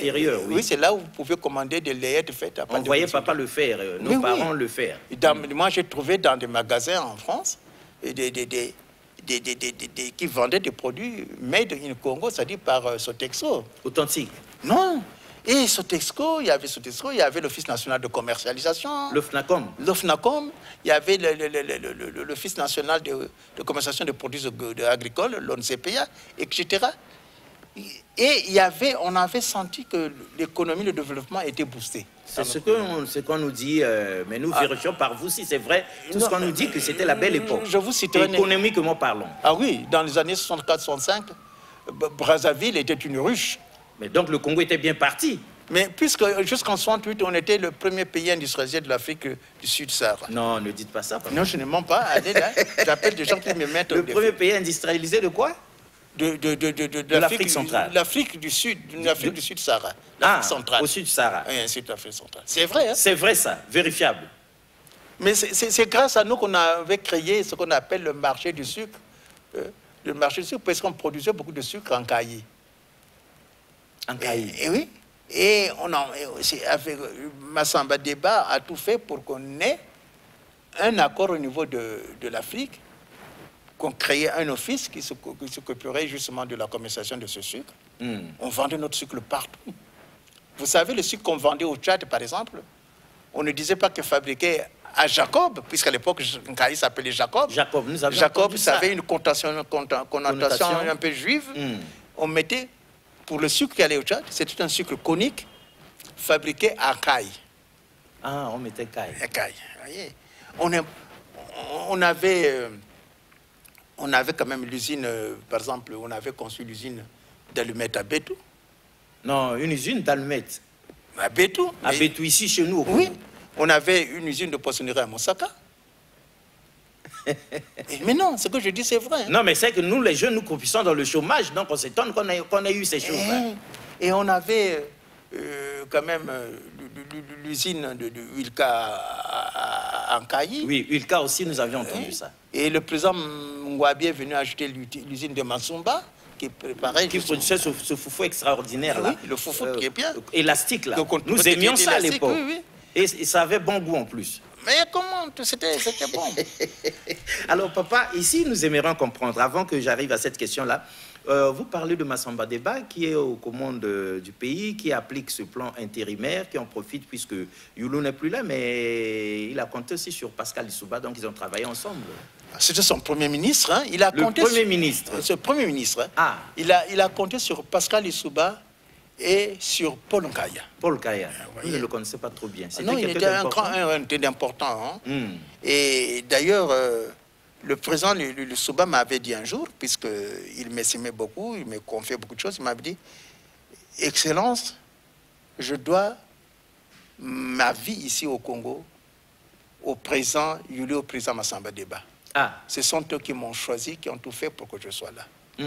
Oui, c'est là où vous pouvez commander des layettes faites à on voyait papa le faire, nos parents le faire. Moi, j'ai trouvé dans des magasins en France qui vendaient des produits made in Congo, c'est-à-dire par Sotexo. Authentique. Non. Et Sotexco, il y avait l'Office national de commercialisation. L'OFNACOM. L'OFNACOM. Il y avait l'Office national de commercialisation des produits agricoles, l'ONCPA, etc. Et on avait senti que l'économie, le développement était boosté. C'est ce qu'on nous dit, mais nous vérifions par vous si c'est vrai. Tout ce qu'on nous dit que c'était la belle époque. Je vous citerai... Économiquement parlant. Ah oui, dans les années 64-65, Brazzaville était une ruche. Mais donc le Congo était bien parti. Mais puisque jusqu'en 68, on était le premier pays industrialisé de l'Afrique du Sud-Sahara. Non, ne dites pas ça. Papa. Non, je ne mens pas. Allez là, j'appelle des gens qui me mettent... Le premier pays industrialisé de quoi? De l'Afrique centrale. L'Afrique du Sud, l'Afrique du Sud-Sahara. L'Afrique centrale. Au Sud-Sahara. Oui, c'est l'Afrique centrale. C'est vrai, hein? C'est vrai ça, vérifiable. Mais c'est grâce à nous qu'on avait créé ce qu'on appelle le marché du sucre. Le marché du sucre, parce qu'on produisait beaucoup de sucre en cahier. En cahier. Et oui. Et avec Massamba Deba a tout fait pour qu'on ait un accord au niveau de l'Afrique, qu'on créait un office qui s'occuperait justement de la commercialisation de ce sucre. On vendait notre sucre partout. Vous savez, le sucre qu'on vendait au Tchad, par exemple, on ne disait pas que fabriqué à Jacob, puisqu'à l'époque, un cahier s'appelait Jacob. Jacob, ça avait une connotation un peu juive. On mettait... Pour le sucre qui allait au Tchad, c'était un sucre conique fabriqué à caille. Ah, on mettait caille. À caille. On avait quand même l'usine, par exemple, on avait conçu l'usine d'allumettes à Bétou. Non, une usine d'allumettes. À Bétou. À Bétou, ici, chez nous. Oui. On avait une usine de poissonnerie à Moussaka. Mais non, ce que je dis, c'est vrai. Hein. Non, mais c'est que nous, les jeunes, nous compissons dans le chômage, donc on s'étonne qu'on ait eu ces choses-là. Et on avait quand même l'usine de Wilka en Kayi. Oui, Wilka aussi, nous avions entendu ça. Et le président Mwabi est venu acheter l'usine de Mansumba, qui préparait... Qui produisait ce foufou extraordinaire, là. Oui, le foufou qui est bien. Élastique, là. Nous aimions ça à l'époque. Oui, oui. Et ça avait bon goût en plus. Mais comment? C'était bon. Alors, papa, ici, nous aimerions comprendre, avant que j'arrive à cette question-là, vous parlez de Massamba Deba, qui est aux commandes du pays, qui applique ce plan intérimaire, qui en profite, puisque Youlou n'est plus là, mais il a compté aussi sur Pascal Lissouba, donc ils ont travaillé ensemble. C'était son premier ministre. Hein. Il a compté premier ministre. Ce premier ministre. Hein. Ah. Il a compté sur Pascal Lissouba et sur Paul Nkaya. Paul Nkaya, vous ne le connaissez pas trop bien. Non, il était un important. Hein. Et d'ailleurs, le président Lissouba m'avait dit un jour, puisqu'il m'estimait beaucoup, il me confiait beaucoup de choses, il m'avait dit, « Excellence, je dois ma vie ici au Congo au président Yuli, au président Massamba Deba. Ah. Ce sont eux qui m'ont choisi, qui ont tout fait pour que je sois là. Et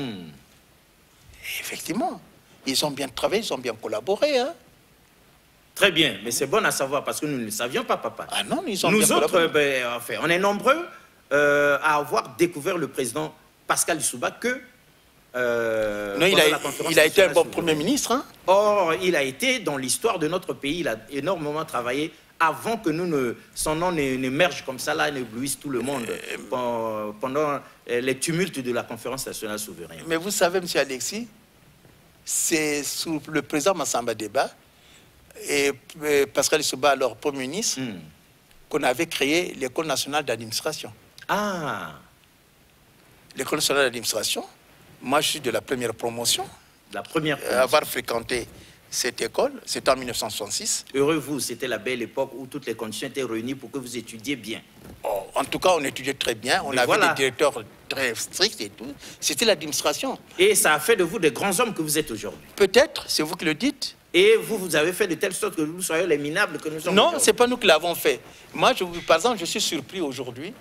effectivement. Ils ont bien travaillé, ils ont bien collaboré. Hein. Très bien, mais c'est bon à savoir parce que nous ne le savions pas, papa. Ah non, ils ont nous bien autres, enfin, on est nombreux à avoir découvert le président Pascal Lissouba que... non, il a été un bon Premier ministre. Hein? Or, il a été, dans l'histoire de notre pays, il a énormément travaillé avant que son nom n'émerge comme ça, là, n'éblouisse tout le monde pendant les tumultes de la conférence nationale souveraine. Mais vous savez, M. Alexis, c'est sous le président Massamba Deba et Pascal Lissouba, alors Premier ministre, qu'on avait créé l'École nationale d'administration. Ah! L'École nationale d'administration, moi je suis de la première promotion. La première promotion. Avoir fréquenté cette école, c'était en 1966. Heureux vous, c'était la belle époque où toutes les conditions étaient réunies pour que vous étudiez bien. Oh, en tout cas, on étudiait très bien, on avait des directeurs très stricts et tout. C'était l'administration. Et ça a fait de vous des grands hommes que vous êtes aujourd'hui. Peut-être, c'est vous qui le dites. Et vous avez fait de telle sorte que vous soyez les minables que nous sommes. Non, ce n'est pas nous qui l'avons fait. Moi, par exemple, je suis surpris aujourd'hui.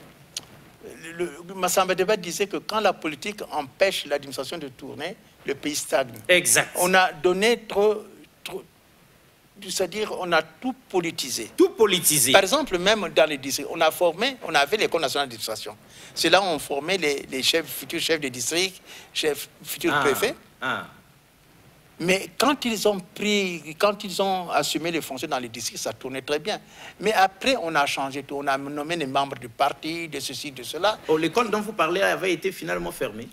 Massamba Deba disait que quand la politique empêche l'administration de tourner, le pays stagne. Exact. On a donné trop c'est-à-dire on a tout politisé. Tout politisé. Par exemple, même dans les districts, on avait l'École nationale d'administration. C'est là où on formait les futurs chefs de district, futurs préfets. Mais quand ils ont assumé les fonctions dans les districts, ça tournait très bien. Mais après, on a changé tout. On a nommé les membres du parti, de ceci, de cela. Oh, l'école dont vous parlez avait été finalement fermée.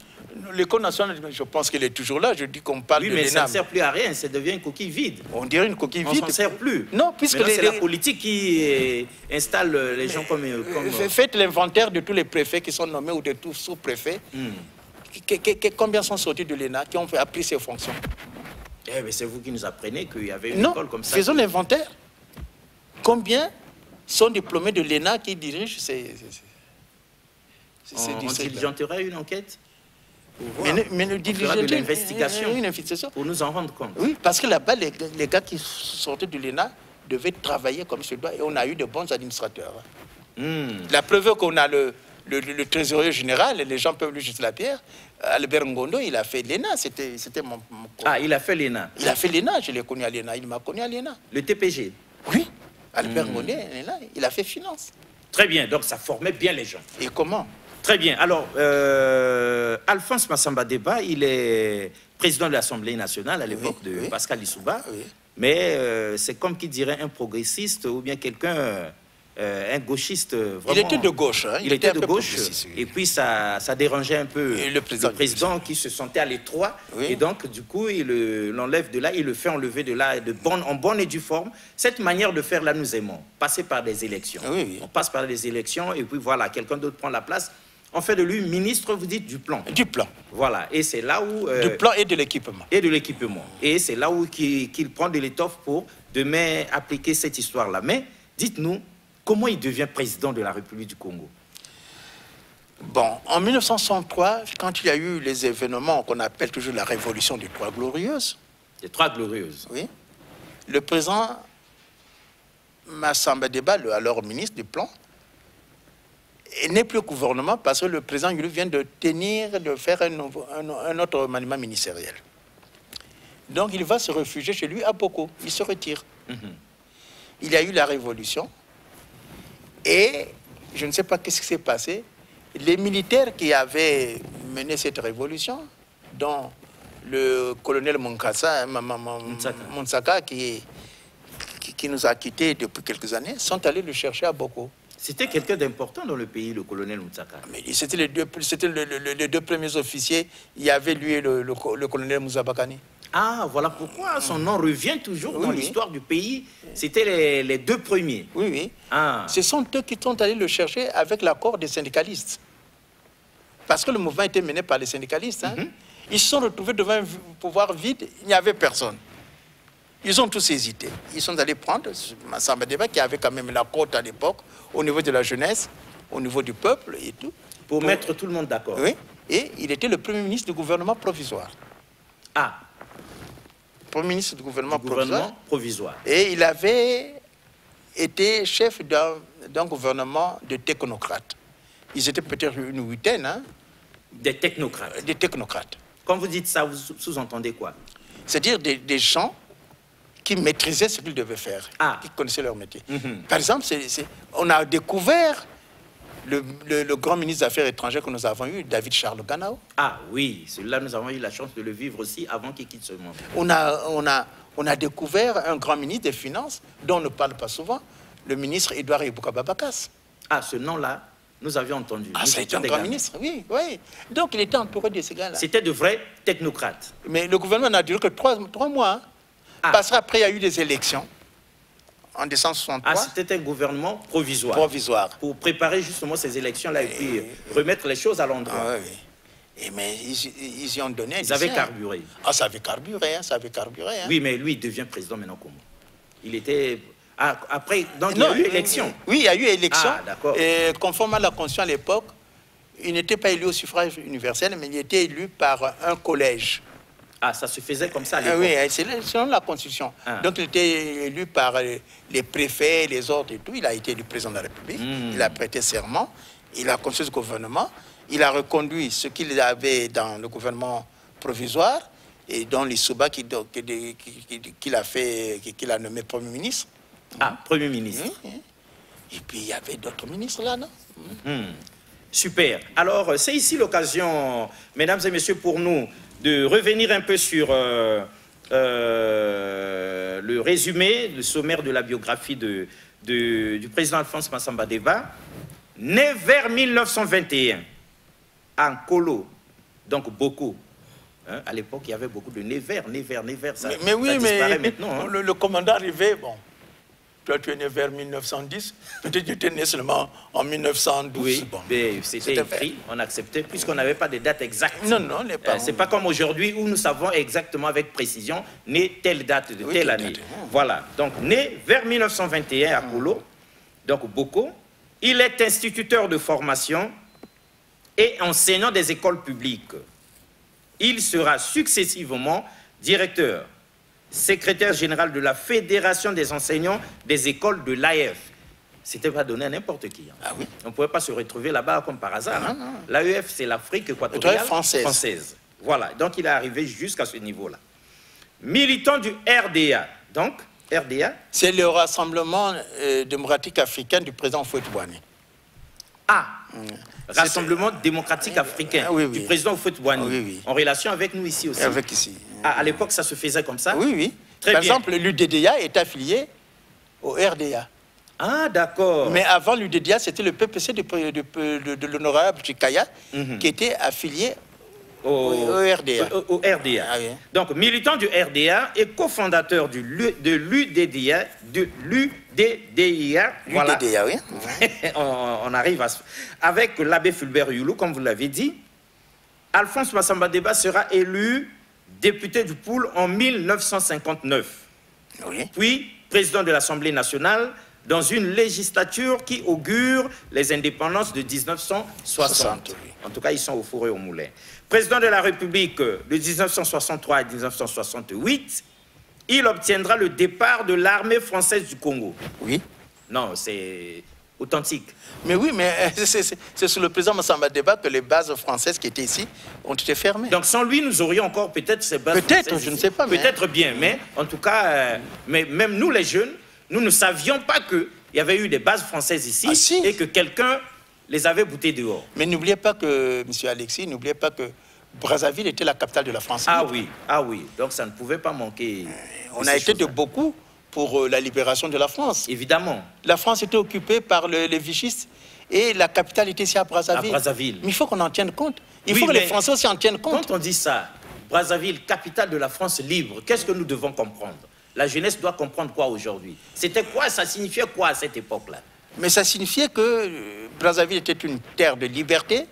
L'école nationale, je pense qu'elle est toujours là. Je dis qu'on parle de l'ENAM. Oui, mais ça ne sert plus à rien. Ça devient une coquille vide. On dirait une coquille vide. On ne s'en sert plus. Non, puisque c'est la politique qui installe les gens comme... Faites l'inventaire de tous les préfets qui sont nommés ou de tous sous-préfets. Combien sont sortis de l'ENA qui ont appris ces fonctions? Eh, c'est vous qui nous apprenez qu'il y avait une école comme ça. Faisons l'inventaire. Combien sont diplômés de l'ENA qui dirigent ces on diligentera une enquête mais nous dirigeons de l'investigation pour nous en rendre compte. Oui, parce que là-bas, les gars qui sortaient de l'ENA devaient travailler comme ce doit et on a eu de bons administrateurs. La preuve qu'on a le trésorier général, les gens peuvent lui jeter la pierre. Albert Ngondo, il a fait l'ENA, c'était mon... Ah, il a fait l'ENA. Il a fait l'ENA, je l'ai connu à l'ENA, il m'a connu à l'ENA. Le TPG? Oui, Albert Ngondo, il a fait finance. Très bien, donc ça formait bien les gens. Et comment? Très bien, alors, Alphonse Massamba Deba, il est président de l'Assemblée nationale à l'époque de Pascal Lissouba, mais c'est comme qui dirait un progressiste ou bien quelqu'un... un gauchiste vraiment... Il était de gauche. Hein? Il était de gauche. Et puis ça dérangeait un peu le président qui se sentait à l'étroit. Et donc, du coup, il l'enlève de là, il le fait enlever de là en bonne et due forme. Cette manière de faire là, nous aimons. Passer par des élections. On passe par des élections et puis voilà, quelqu'un d'autre prend la place. On fait de lui ministre, vous dites, du plan. Du plan. Voilà. Et c'est là où... du plan et de l'équipement. Et de l'équipement. Et c'est là où qu'il prend de l'étoffe pour demain appliquer cette histoire-là. Mais dites-nous, comment il devient président de la République du Congo? Bon, en 1963, quand il y a eu les événements qu'on appelle toujours la révolution des Trois Glorieuses. Les Trois Glorieuses. Oui. Le président Massamba Deba, alors ministre du Plan, n'est plus au gouvernement parce que le président lui vient de faire un autre maniement ministériel. Donc il va se réfugier chez lui à Boko. Il se retire. Il y a eu la révolution. Et je ne sais pas qu'est-ce qui s'est passé. Les militaires qui avaient mené cette révolution, dont le colonel Monsaka qui nous a quittés depuis quelques années, sont allés le chercher à Boko. C'était quelqu'un d'important dans le pays, le colonel Monsaka. C'était les deux premiers officiers. Il y avait lui et le colonel Mouzabakani. Ah, voilà pourquoi son nom revient toujours dans l'histoire du pays. C'était les deux premiers. Oui, oui. Ah. Ce sont eux qui sont allés le chercher avec l'accord des syndicalistes. Parce que le mouvement était mené par les syndicalistes. Hein. Ils se sont retrouvés devant un pouvoir vide, il n'y avait personne. Ils ont tous hésité. Ils sont allés prendre Massamba Deba, qui avait quand même la cote à l'époque, au niveau de la jeunesse, au niveau du peuple et tout. Pour mettre tout le monde d'accord. Oui. Et il était le premier ministre du gouvernement provisoire. Ah. Premier ministre du gouvernement provisoire. Et il avait été chef d'un gouvernement de technocrates. Ils étaient peut-être une huitaine. Hein? Des technocrates. Des technocrates. Quand vous dites ça, vous sous-entendez quoi? C'est-à-dire des gens qui maîtrisaient ce qu'ils devaient faire, qui connaissaient leur métier. Par exemple, on a découvert le grand ministre des Affaires étrangères que nous avons eu, David Charles Ganao. Ah oui, celui-là, nous avons eu la chance de le vivre aussi avant qu'il quitte ce monde. On a découvert un grand ministre des Finances dont on ne parle pas souvent, le ministre Édouard Ibouka Babakas. Ah, ce nom-là, nous avions entendu. Ah, c'est un grand ministre, oui, oui. Donc, il était entouré de ces gars-là. C'était de vrais technocrates. Mais le gouvernement n'a duré que 3 mois. Hein. Ah. Parce qu'après, il y a eu des élections. En décembre 1963. Ah, c'était un gouvernement provisoire. Provisoire. Pour préparer justement ces élections-là et puis remettre les choses à l'endroit. Ah, oui. Mais ils y ont donné... Ils avaient carburé. Ah, ça avait carburé, hein, ça avait carburé. Hein. Oui, mais lui, il devient président maintenant comment? Il était... Ah, après, donc non, il y a eu élection. Oui, il y a eu élection. Ah, d'accord. Et conformément à la Constitution à l'époque, il n'était pas élu au suffrage universel, mais il était élu par un collège. Ah, ça se faisait comme ça à l'époque? Oui, c'est selon la Constitution. Ah. Donc, il était élu par les préfets, les autres et tout. Il a été élu président de la République. Il a prêté serment. Il a construit ce gouvernement. Il a reconduit ce qu'il avait dans le gouvernement provisoire et dans les Souba qu'il a nommé Premier ministre. Ah, Premier ministre. Et puis, il y avait d'autres ministres là, non? Super. Alors, c'est ici l'occasion, mesdames et messieurs, pour nous de revenir un peu sur le résumé, le sommaire de la biographie du président Alphonse Massamba Deba, né vers 1921 en Kolo, donc Boko. Hein, à l'époque, il y avait beaucoup de Nevers, ça, mais oui, ça disparaît mais maintenant. Hein. Le commandant arrivé, bon, toi tu es né vers 1910, peut-être tu étais né seulement en 1912. Oui, bon. c'était écrit, on acceptait, puisqu'on n'avait pas de date exacte. Non, non, les parents. C'est pas comme aujourd'hui où nous savons exactement avec précision, né telle date de telle année. Voilà, donc né vers 1921 à Kolo, donc Boko. Il est instituteur de formation et enseignant des écoles publiques. Il sera successivement directeur, secrétaire général de la Fédération des enseignants des écoles de l'AEF. C'était pas donné à n'importe qui. Hein. Ah oui. On ne pouvait pas se retrouver là-bas comme par hasard. Hein. L'AEF, c'est l'Afrique équatoriale française. Voilà, donc il est arrivé jusqu'à ce niveau-là. Militant du RDA. Donc, RDA. C'est le Rassemblement démocratique africain du président Houphouët-Boigny. Ah, Rassemblement démocratique africain du président Houphouët-Boigny. En relation avec nous ici aussi. Avec ici. Ah, à l'époque, ça se faisait comme ça? Oui, oui. Par exemple, l'UDDA est affilié au RDA. Ah, d'accord. Mais avant l'UDDA, c'était le PPC de l'honorable Chikaya qui était affilié au RDA. Au RDA. Ah, oui. Donc, militant du RDA et cofondateur de l'UDDA. Voilà. L'UDDA, oui. On arrive à... Avec l'abbé Fulbert Youlou, comme vous l'avez dit, Alphonse Massamba Deba sera élu député du Poul en 1959. Oui. Puis, président de l'Assemblée nationale dans une législature qui augure les indépendances de 1960. Oui. En tout cas, ils sont au four et au moulin. Président de la République de 1963 à 1968, il obtiendra le départ de l'armée française du Congo. Oui. Non, c'est authentique. Mais oui, mais c'est sous le président Massamba Deba que les bases françaises qui étaient ici ont été fermées. Donc sans lui, nous aurions encore peut-être ces bases françaises. Peut-être, je ne sais pas. Peut-être bien, mais en tout cas, mais même nous les jeunes, nous ne savions pas qu'il y avait eu des bases françaises ici et que quelqu'un les avait boutées dehors. Mais n'oubliez pas que, M. Alexis, n'oubliez pas que Brazzaville était la capitale de la France. Ah oui, ah oui. Donc ça ne pouvait pas manquer. On a été de beaucoup pour la libération de la France. Évidemment. La France était occupée par les vichistes et la capitale était ici à Brazzaville. À Brazzaville. Mais il faut qu'on en tienne compte. Il faut que les Français aussi en tiennent compte. Quand on dit ça, Brazzaville, capitale de la France libre, qu'est-ce que nous devons comprendre? La jeunesse doit comprendre quoi aujourd'hui? C'était quoi? Ça signifiait quoi à cette époque-là? Mais ça signifiait que Brazzaville était une terre de liberté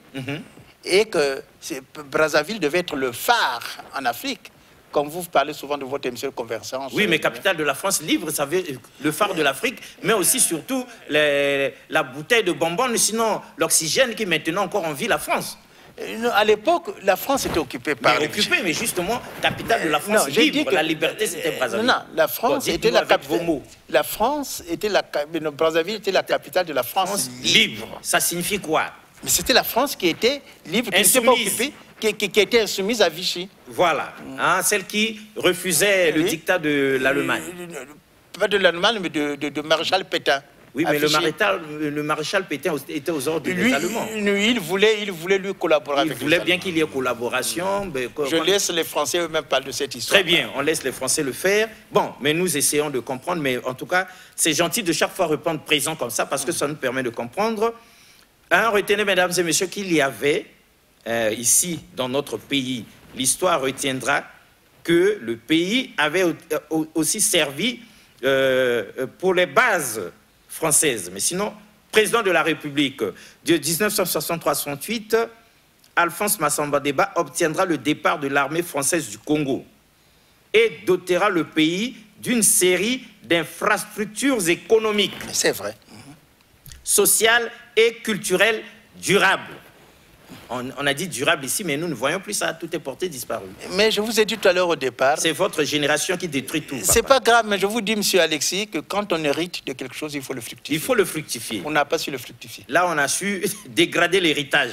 et que Brazzaville devait être le phare en Afrique. Comme vous parlez souvent de votre émission de convergence. Oui, mais capitale de la France libre, ça veut le phare de l'Afrique, mais aussi surtout la bouteille de bonbonne, sinon l'oxygène qui maintenant encore en vit la France. À l'époque, la France était occupée par... Mais justement, capitale de la France libre, la liberté c'était Brazzaville. Non, la France était la capitale... La France était Brazzaville était la capitale de la France libre. Ça signifie quoi? Mais c'était la France qui était libre, qui n'était pas occupée, qui était insoumise à Vichy. Voilà, hein, celle qui refusait le dictat de l'Allemagne. Pas de l'Allemagne, mais de Maréchal Pétain. Oui, mais le maréchal Pétain était aux ordres des Allemands. Il voulait lui collaborer avec lui. Il voulait bien qu'il y ait collaboration. Je laisse les Français eux-mêmes parler de cette histoire. Très bien, on laisse les Français le faire. Bon, mais nous essayons de comprendre. Mais en tout cas, c'est gentil de chaque fois répondre présent comme ça parce que ça nous permet de comprendre. Retenez, mesdames et messieurs, qu'il y avait ici, dans notre pays, l'histoire retiendra que le pays avait aussi servi pour les bases françaises. Mais sinon, président de la République de 1963-68, Alphonse Massamba Deba obtiendra le départ de l'armée française du Congo et dotera le pays d'une série d'infrastructures économiques, c'est vrai, sociales et culturelles durables. On a dit durable ici, mais nous ne voyons plus ça, tout est porté disparu. Mais je vous ai dit tout à l'heure au départ... C'est votre génération qui détruit tout. C'est pas grave, mais je vous dis, monsieur Alexis, que quand on hérite de quelque chose, il faut le fructifier. Il faut le fructifier. On n'a pas su le fructifier. Là, on a su dégrader l'héritage,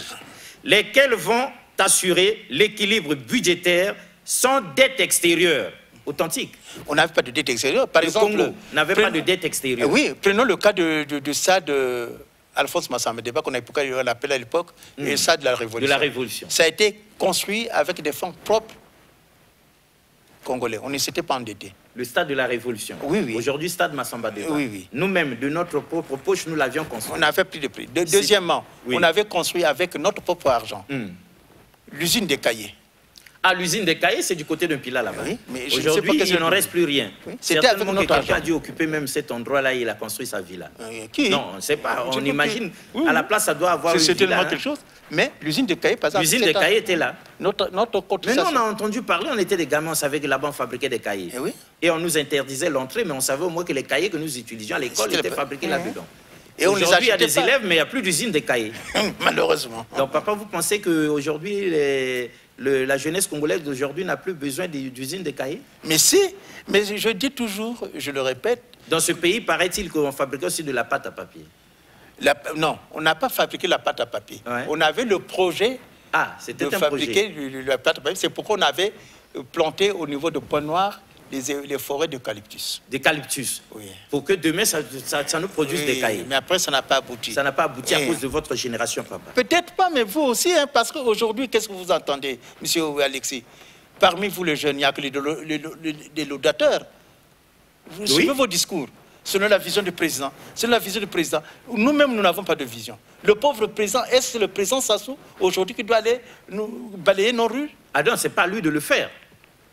lesquels vont assurer l'équilibre budgétaire sans dette extérieure. Authentique. On n'avait pas de dette extérieure. Par exemple, le Congo n'avait pas de dette extérieure. Oui, prenons le cas de ça de Alphonse Massamba Deba, qu'on l'appelait à l'époque, et ça de la Révolution. De la Révolution. Ça a été construit avec des fonds propres congolais. On ne s'était pas endetté. Le stade de la Révolution. Oui, oui. Aujourd'hui, stade Massamba Deba. Oui, oui. Nous-mêmes, de notre propre poche, nous l'avions construit. On avait pris de prix. Deuxièmement, on avait construit avec notre propre argent l'usine des cahiers. À l'usine des cahiers, c'est du côté d'un pila là-bas. Oui, mais aujourd'hui, il n'en reste plus rien. Oui. C'était avec notre argent. Quelqu'un a dû occuper même cet endroit-là et il a construit sa villa. Qui? Non, on ne sait pas. On imagine, à la place, ça doit avoir une villa. C'est tellement hein. quelque chose. Mais l'usine de cahiers, par exemple... L'usine des cahiers était là. Notre mais nous, on a entendu parler, on était des gamins, on savait que là-bas, on fabriquait des cahiers. Et, oui. Et on nous interdisait l'entrée, mais on savait au moins que les cahiers que nous utilisions à l'école étaient fabriqués là-dedans. Et aujourd'hui, il y a des élèves, mais il n'y a plus d'usine des cahiers. Malheureusement. Donc, papa, vous pensez qu'aujourd'hui, la jeunesse congolaise d'aujourd'hui n'a plus besoin d'usine des cahiers? Mais si, mais je dis toujours, je le répète... Dans ce pays, paraît-il qu'on fabriquait aussi de la pâte à papier. Non, on n'a pas fabriqué la pâte à papier. Ouais. On avait le projet de fabriquer la pâte à papier. C'est pourquoi on avait planté au niveau de Pointe-Noire les forêts d'eucalyptus. D'eucalyptus. Oui. Pour que demain, ça nous produise des cahiers. Mais après, ça n'a pas abouti. Ça n'a pas abouti à cause de votre génération, papa. Peut-être pas, mais vous aussi, hein, parce qu'aujourd'hui, qu'est-ce que vous entendez, monsieur Alexis? Parmi vous, les jeunes, il n'y a que les laudateurs. Vous suivez vos discours. Selon la vision du président. Selon la vision du président. Nous-mêmes, nous n'avons pas de vision. Le pauvre président, est-ce le président Sassou, aujourd'hui, qui doit aller nous balayer nos rues? Ah non, ce n'est pas à lui de le faire.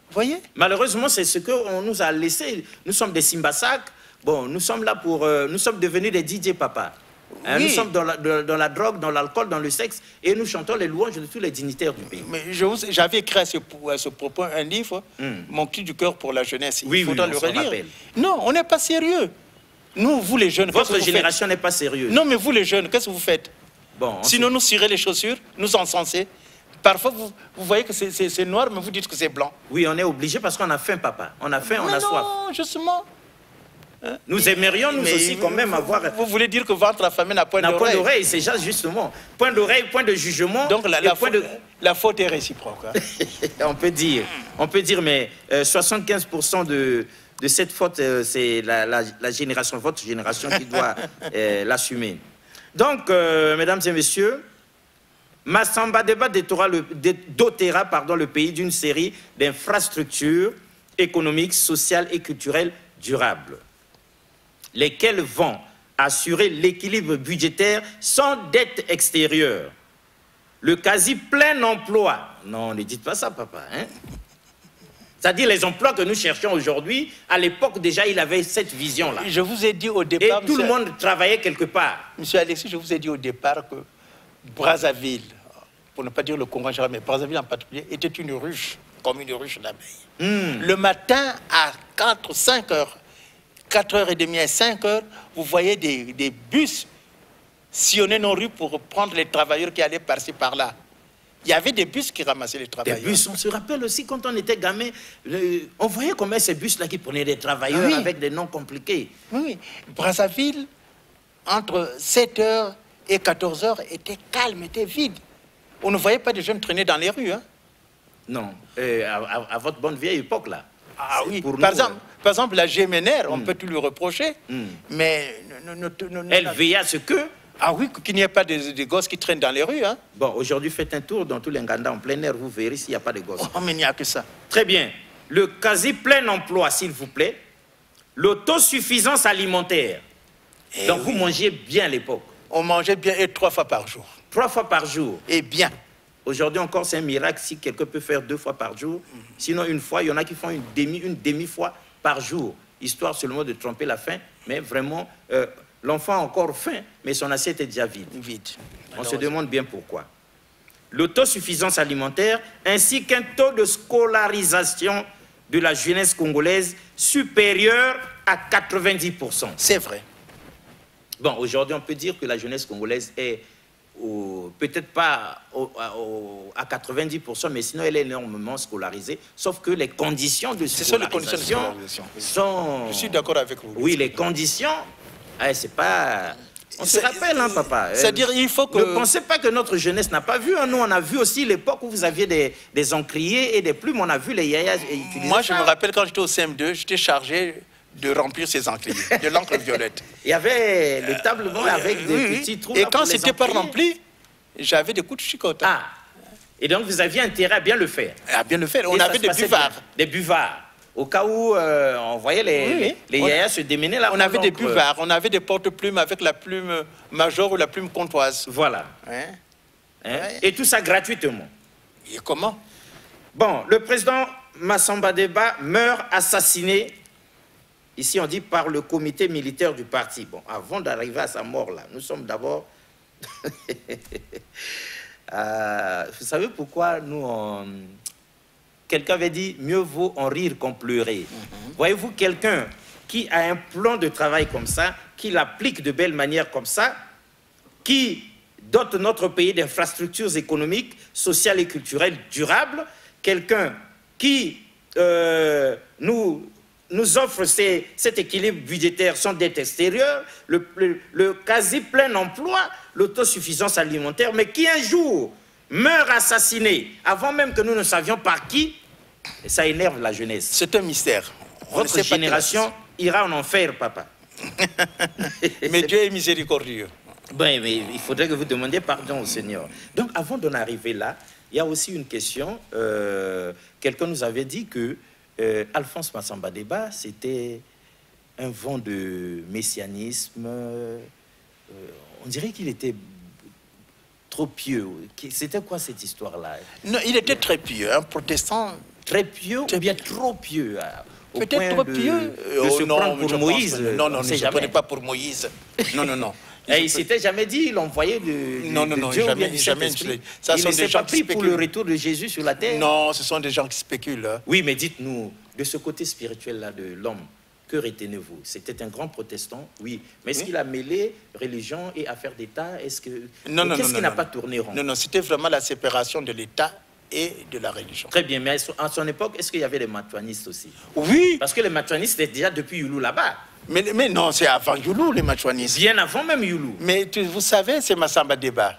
Vous voyez? Malheureusement, c'est ce qu'on nous a laissé. Nous sommes des Simbasak. Bon, nous sommes là pour... nous sommes devenus des DJ papa. Hein, oui. Nous sommes dans la drogue, dans l'alcool, dans le sexe. Et nous chantons les louanges de tous les dignitaires du pays. Mais j'avais écrit à ce propos un livre, Mon cri du cœur pour la jeunesse. Il faudra le relire. Non, on n'est pas sérieux. Nous, vous les jeunes... Votre génération n'est pas sérieuse. Non, mais vous les jeunes, qu'est-ce que vous faites? Bon, sinon, nous cirer les chaussures, nous encenser. Parfois, vous voyez que c'est noir, mais vous dites que c'est blanc. Oui, on est obligé parce qu'on a faim, papa. On a faim, on a soif. Non, justement. Nous aimerions, nous aussi, quand même avoir... Vous voulez dire que ventre affamé n'a point d'oreille? N'a point d'oreille, c'est justement. Point d'oreille, point de jugement. Donc, la faute est réciproque. Hein. On peut dire, mais 75% de cette faute, c'est la génération, votre génération qui doit l'assumer. Donc, mesdames et messieurs, Massamba Deba dotera le pays d'une série d'infrastructures économiques, sociales et culturelles durables, lesquelles vont assurer l'équilibre budgétaire sans dette extérieure, le quasi plein emploi. Non, ne dites pas ça, papa. Hein? C'est-à-dire les emplois que nous cherchons aujourd'hui, à l'époque déjà, il avait cette vision-là. Je vous ai dit au départ... Et tout le monde travaillait quelque part. Monsieur Alexis, je vous ai dit au départ que Brazzaville, pour ne pas dire le Congo en général, mais Brazzaville en particulier, était une ruche, comme une ruche d'abeilles. Le matin, à 5 heures, 4h30 à 5 heures, vous voyez des bus sillonner nos rues pour prendre les travailleurs qui allaient par-ci, par-là. Il y avait des bus qui ramassaient les travailleurs. Des bus, on se rappelle aussi quand on était gamin, on voyait comment ces bus-là qui prenaient des travailleurs avec des noms compliqués. Oui, Brazzaville, entre 7h et 14h, était calme, était vide. On ne voyait pas de jeunes traîner dans les rues. Hein. Non, à votre bonne vieille époque, là. Ah oui, Par exemple, la GMNR, on peut tout lui reprocher, mais... Elle veille à ce que... Ah oui, qu'il n'y ait pas de gosses qui traînent dans les rues. Hein. Bon, aujourd'hui, faites un tour dans tous les Nganda en plein air, vous verrez s'il n'y a pas de gosses. Oh, mais il n'y a que ça. Très bien. Le quasi-plein emploi, s'il vous plaît. L'autosuffisance alimentaire. Donc, vous mangez bien à l'époque. On mangeait bien et 3 fois par jour. 3 fois par jour. Et bien. Aujourd'hui encore, c'est un miracle si quelqu'un peut faire 2 fois par jour. Sinon, une fois, il y en a qui font une demi-fois par jour, histoire seulement de tromper la faim. Mais vraiment, l'enfant a encore faim, mais son assiette est déjà vide. On se demande bien pourquoi. L'autosuffisance alimentaire, ainsi qu'un taux de scolarisation de la jeunesse congolaise supérieur à 90%. C'est vrai. Bon, aujourd'hui, on peut dire que la jeunesse congolaise est peut-être pas à 90%, mais sinon elle est énormément scolarisée, sauf que les conditions de scolarisation sont... Je suis d'accord avec vous. Oui, les conditions, c'est pas... On se rappelle, hein, papa. C'est-à-dire, il faut que... Ne pensez pas que notre jeunesse n'a pas vu. Hein. Nous, on a vu aussi l'époque où vous aviez des encriers et des plumes. On a vu les yayas utiliser Moi, je me rappelle quand j'étais au CM2, j'étais chargé de remplir ces encriers, de l'encre violette. Il y avait les tables avec des petits trous. Et quand c'était pas rempli, j'avais des coups de chicotte. Ah. Et donc, vous aviez intérêt à bien le faire. À bien le faire. On avait des buvards. Des buvards. Au cas où on voyait les yayas se démener là. On avait des buvards, on avait des porte-plumes avec la plume major ou la plume comtoise. Voilà. Et tout ça gratuitement. Et comment? Bon, le président Massamba Deba meurt assassiné. Ici, on dit par le comité militaire du parti. Bon, avant d'arriver à sa mort, là, nous sommes d'abord... vous savez pourquoi nous, quelqu'un avait dit, mieux vaut en rire qu'en pleurer. Voyez-vous, quelqu'un qui a un plan de travail comme ça, qui l'applique de belle manière comme ça, qui dote notre pays d'infrastructures économiques, sociales et culturelles durables, quelqu'un qui nous offre cet équilibre budgétaire sans dette extérieure, le quasi-plein emploi, l'autosuffisance alimentaire, mais qui un jour meurt assassiné, avant même que nous ne savions par qui, et ça énerve la jeunesse. C'est un mystère. Votre génération ira en enfer, papa. Mais Dieu est miséricordieux. Ben, mais il faudrait que vous demandiez pardon au Seigneur. Donc, avant d'en arriver là, il y a aussi une question. Quelqu'un nous avait dit que Alphonse Massamba Deba, c'était un vent de messianisme. On dirait qu'il était trop pieux. C'était quoi cette histoire-là? Non, il était très pieux, un protestant. Très pieux ou bien trop pieux? Peut-être trop pieux. De se prendre pour Moïse. Non, ne se prenez pas pour Moïse. Non. Et il ne s'était jamais dit, il envoyait de Dieu ou bien du Saint-Esprit. Il ne s'est pas pris pour le retour de Jésus sur la terre. Non, ce sont des gens qui spéculent. Hein. Oui, mais dites-nous, de ce côté spirituel-là de l'homme, que retenez-vous? C'était un grand protestant, oui. Mais est-ce qu'il a mêlé religion et affaires d'État? Qu'est-ce qui n'a pas tourné rond? Non, c'était vraiment la séparation de l'État et de la religion. Très bien, mais à son époque, est-ce qu'il y avait des matouanistes aussi? Oui. Parce que les matouanistes étaient déjà depuis Youlou là-bas. Mais non, c'est avant Youlou, les matouanistes. Bien avant même Youlou. Mais vous savez, c'est Massamba Deba.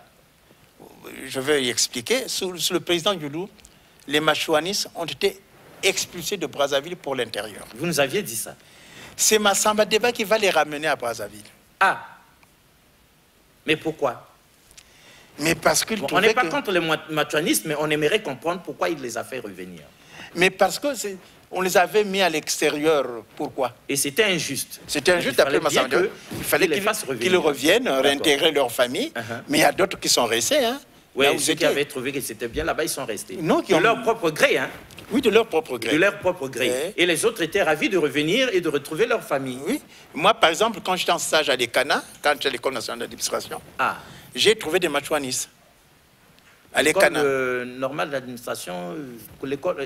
Je vais y expliquer. Sous le président Youlou, les matouanistes ont été expulsés de Brazzaville pour l'intérieur. Vous nous aviez dit ça. C'est Massamba Deba qui va les ramener à Brazzaville. Ah. Mais pourquoi? Mais parce qu'il on n'est pas contre les matouanistes, mais on aimerait comprendre pourquoi il les a fait revenir. Mais parce que on les avait mis à l'extérieur. Pourquoi? Et c'était injuste. C'était injuste après Massamba Deba. Il fallait qu'ils reviennent, réintégrer leur famille. Mais il y a d'autres qui sont restés. Hein. Oui, ceux qui avaient trouvé que c'était bien là-bas, ils sont restés. Non, de leur propre gré, hein? Oui, de leur propre gré. De leur propre gré. Et les autres étaient ravis de revenir et de retrouver leur famille. Oui. Moi, par exemple, quand j'étais en stage à l'ECANA, quand j'étais à l'École nationale d'administration, j'ai trouvé des matouanistes. À l'ECANA. L'école normale d'administration,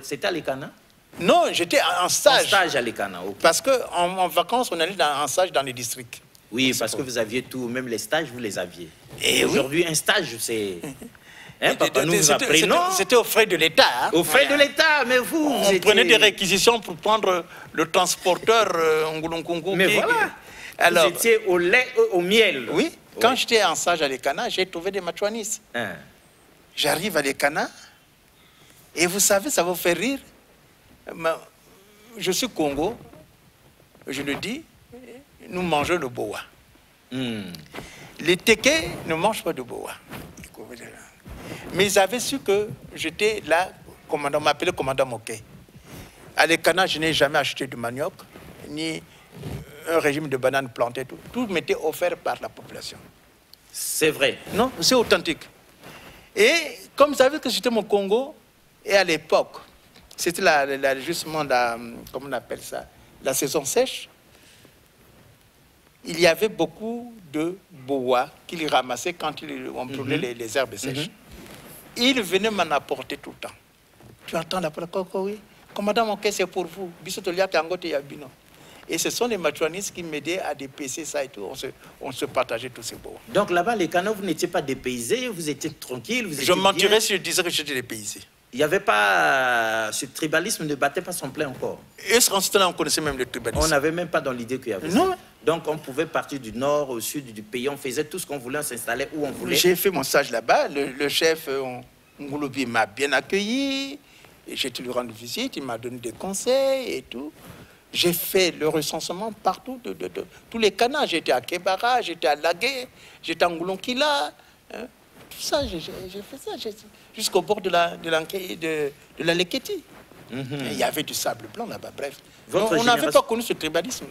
c'était à l'ECANA? Non, j'étais en stage. En stage à l'ECANA. Okay. Parce qu'en vacances, on allait en stage dans les districts. Oui, parce que vous aviez tout, même les stages, vous les aviez. Et aujourd'hui, un stage, c'est... Hein, papa, nous vous apprenons. C'était aux frais de l'État. Hein? Aux frais de l'État, mais vous prenait des réquisitions pour prendre le transporteur Ngulunkungu. Mais voilà. Alors, vous étiez au lait, au miel. Oui. Quand j'étais en stage à l'ECANA, j'ai trouvé des matouanistes. J'arrive à l'ECANA et vous savez, ça vous fait rire. Je suis Congo. je le dis, nous mangeons le boa. Hmm. Les Tékés ne mangent pas de boa. Mais ils avaient su que j'étais là, on m'appelait commandant Moké. À l'Ekana, je n'ai jamais acheté de manioc, ni un régime de bananes plantées. Tout m'était offert par la population. C'est vrai. Non, c'est authentique. Et comme vous savez que j'étais au Congo, et à l'époque, c'était justement comment on appelle ça, la saison sèche, il y avait beaucoup de bois qu'ils ramassaient quand on brûlait les herbes sèches. Ils venaient m'en apporter tout le temps. Tu entends la parole, oui. Commandant, mon caisse, c'est pour vous. Et ce sont les matronistes qui m'aidaient à dépayser ça et tout. On se partageait tous ces bois. Donc là-bas, les canaux, vous n'étiez pas dépaysés, vous étiez tranquille, vous étiez Je mentirais si je disais que j'étais dépaysé. Il n'y avait pas... Ce tribalisme ne battait pas son plein encore. Et ce temps-là, on connaissait même le tribalisme. On n'avait même pas dans l'idée qu'il y avait non. Ça. Donc on pouvait partir du nord au sud du pays, on faisait tout ce qu'on voulait, on s'installait où on voulait. J'ai fait mon stage là-bas, le chef Ngouloubi m'a bien accueilli, j'ai été lui rendre visite, il m'a donné des conseils et tout. J'ai fait le recensement partout, de tous les canaux. J'étais à Kebara, j'étais à Lagué, j'étais à Ngoulonkila. Hein. Tout ça, j'ai fait ça jusqu'au bord de la Leketi. Il y avait du sable blanc là-bas, bref. On n'avait pas connu ce tribalisme.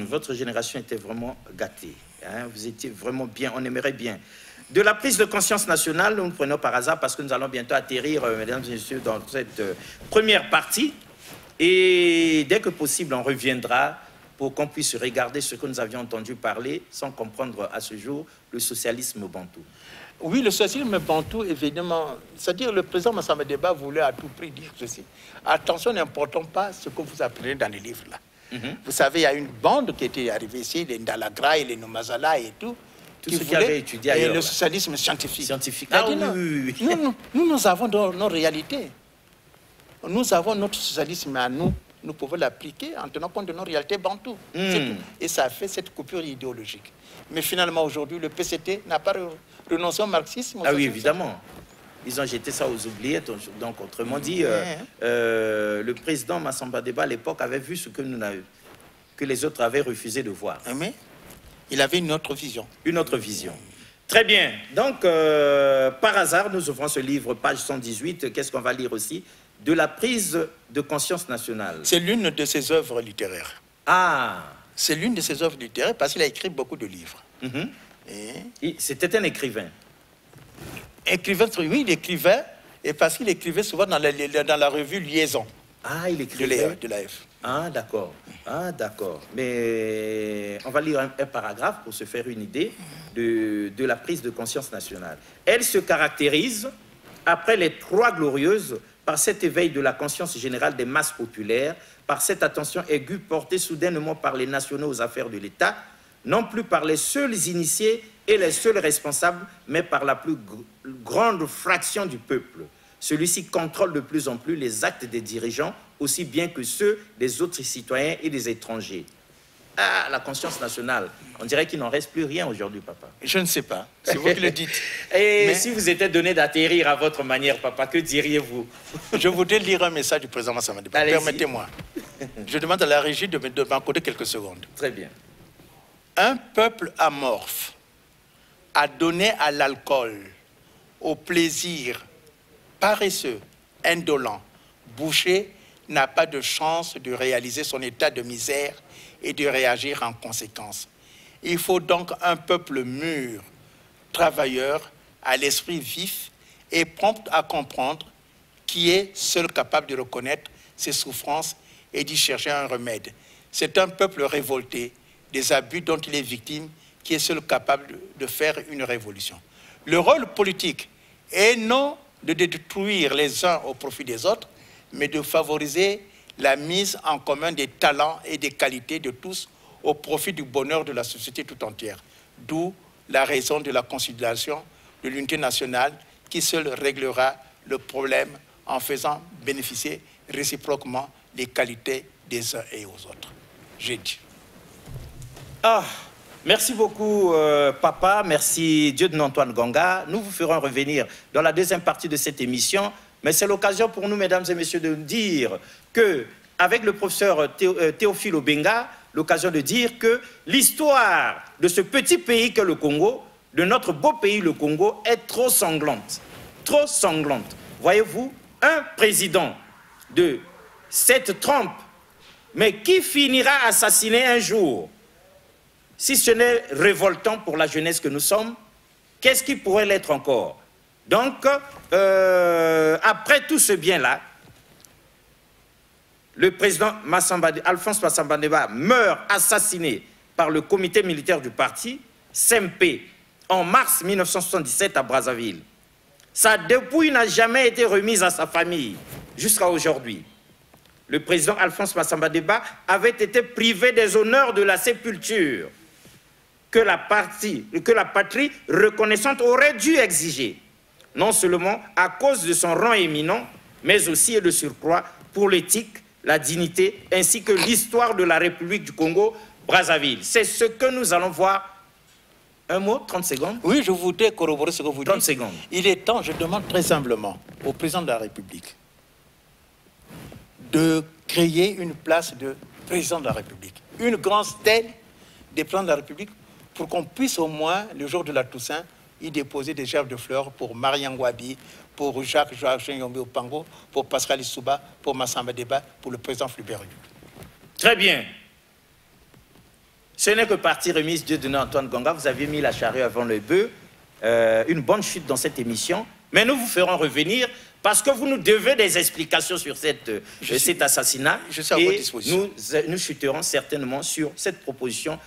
Votre génération était vraiment gâtée. Hein? Vous étiez vraiment bien, on aimerait bien. De la prise de conscience nationale, nous prenons par hasard parce que nous allons bientôt atterrir, mesdames et messieurs, dans cette première partie. Et dès que possible, on reviendra pour qu'on puisse regarder ce que nous avions entendu parler sans comprendre à ce jour le socialisme bantou. Oui, le socialisme bantou, évidemment, c'est-à-dire le président Massamba Deba voulait à tout prix dire ceci. Attention, n'importons pas ce que vous apprenez dans les livres là. Vous savez, il y a une bande qui était arrivée ici, les Ndalagra et les Nomazala et tout. Tout ce qui avait étudié ailleurs. Et le socialisme scientifique. Ah oui. Nous avons nos réalités. Nous avons notre socialisme à nous. Nous pouvons l'appliquer en tenant compte de nos réalités bantoues. Et ça a fait cette coupure idéologique. Mais finalement, aujourd'hui, le PCT n'a pas renoncé au marxisme. Ah oui, évidemment. Ils ont jeté ça aux oubliettes. Donc, autrement dit, le président Massamba Deba, à l'époque, avait vu ce que les autres avaient refusé de voir. Mais il avait une autre vision. Une autre vision. Très bien. Donc, par hasard, nous ouvrons ce livre, page 118. Qu'est-ce qu'on va lire aussi? De la prise de conscience nationale. C'est l'une de ses œuvres littéraires. Ah. C'est l'une de ses œuvres littéraires parce qu'il a écrit beaucoup de livres. C'était un écrivain. Écrivain, oui, il écrivait, et parce qu'il écrivait souvent dans la revue Liaison. Ah, il écrivait de l'AF. Ah, d'accord. Ah, d'accord. Mais on va lire un paragraphe pour se faire une idée de la prise de conscience nationale. Elle se caractérise, après les Trois Glorieuses, par cet éveil de la conscience générale des masses populaires, par cette attention aiguë portée soudainement par les nationaux aux affaires de l'État, non plus par les seuls initiés et les seuls responsables, mais par la plus grande fraction du peuple. Celui-ci contrôle de plus en plus les actes des dirigeants, aussi bien que ceux des autres citoyens et des étrangers. Ah, la conscience nationale. On dirait qu'il n'en reste plus rien aujourd'hui, papa. Je ne sais pas. C'est vous qui le dites. Et si vous étiez donné d'atterrir à votre manière, papa, que diriez-vous? Je voudrais lire un message du président Massamba Deba. Permettez-moi. Je demande à la régie de m'accorder quelques secondes. Très bien. Un peuple amorphe a donné à l'alcool, au plaisir paresseux, indolent, bouché, n'a pas de chance de réaliser son état de misère et de réagir en conséquence. Il faut donc un peuple mûr, travailleur, à l'esprit vif et prompt à comprendre, qui est seul capable de reconnaître ses souffrances et d'y chercher un remède. C'est un peuple révolté des abus dont il est victime qui est seul capable de faire une révolution. Le rôle politique est non de détruire les uns au profit des autres, mais de favoriser la mise en commun des talents et des qualités de tous au profit du bonheur de la société tout entière. D'où la raison de la considération de l'unité nationale qui seule réglera le problème en faisant bénéficier réciproquement les qualités des uns et aux autres. J'ai dit. Ah, merci beaucoup, papa. Merci, Dieudonné Antoine Gonga. Nous vous ferons revenir dans la deuxième partie de cette émission. Mais c'est l'occasion pour nous, mesdames et messieurs, de dire que avec le professeur Théophile Obenga, l'occasion de dire que l'histoire de ce petit pays que le Congo, de notre beau pays le Congo, est trop sanglante. Trop sanglante. Voyez-vous, un président de cette trempe, mais qui finira assassiné un jour, si ce n'est révoltant pour la jeunesse que nous sommes, qu'est-ce qui pourrait l'être encore? Donc, après tout ce bien-là, le président Alphonse Massamba Deba meurt assassiné par le comité militaire du parti, CMP, en mars 1977 à Brazzaville. Sa dépouille n'a jamais été remise à sa famille jusqu'à aujourd'hui. Le président Alphonse Massamba Deba avait été privé des honneurs de la sépulture que la patrie reconnaissante aurait dû exiger, non seulement à cause de son rang éminent, mais aussi et de surcroît pour l'éthique, la dignité, ainsi que l'histoire de la République du Congo-Brazzaville. C'est ce que nous allons voir. Un mot, 30 secondes. Oui, je voudrais corroborer ce que vous dites. 30 secondes. Il est temps, je demande très humblement au président de la République de créer une place de président de la République, une grande stèle des présidents de la République, pour qu'on puisse au moins, le jour de la Toussaint, y déposer des gerbes de fleurs pour Mariam Wabi, pour Jacques Yombe Opango, pour Pascal Issouba, pour Massamba Deba, pour le président Flubert. Très bien. Ce n'est que partie remise, Dieu donné Antoine Gonga. Vous aviez mis la charrue avant le bœuf. Une bonne chute dans cette émission. Mais nous vous ferons revenir parce que vous nous devez des explications sur cet assassinat. Je suis à votre disposition. Nous chuterons certainement sur cette proposition.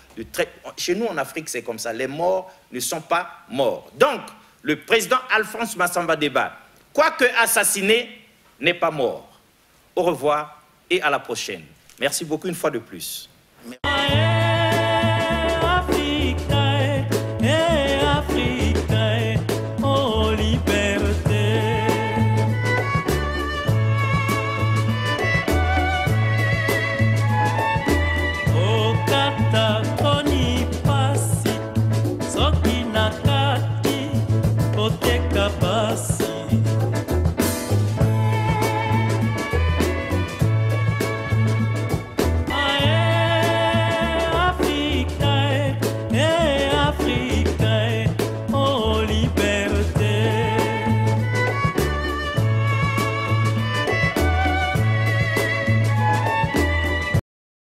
Chez nous en Afrique, c'est comme ça. Les morts ne sont pas morts. Donc, le président Alphonse Massamba Deba, quoique assassiné, n'est pas mort. Au revoir et à la prochaine. Merci beaucoup une fois de plus. Merci.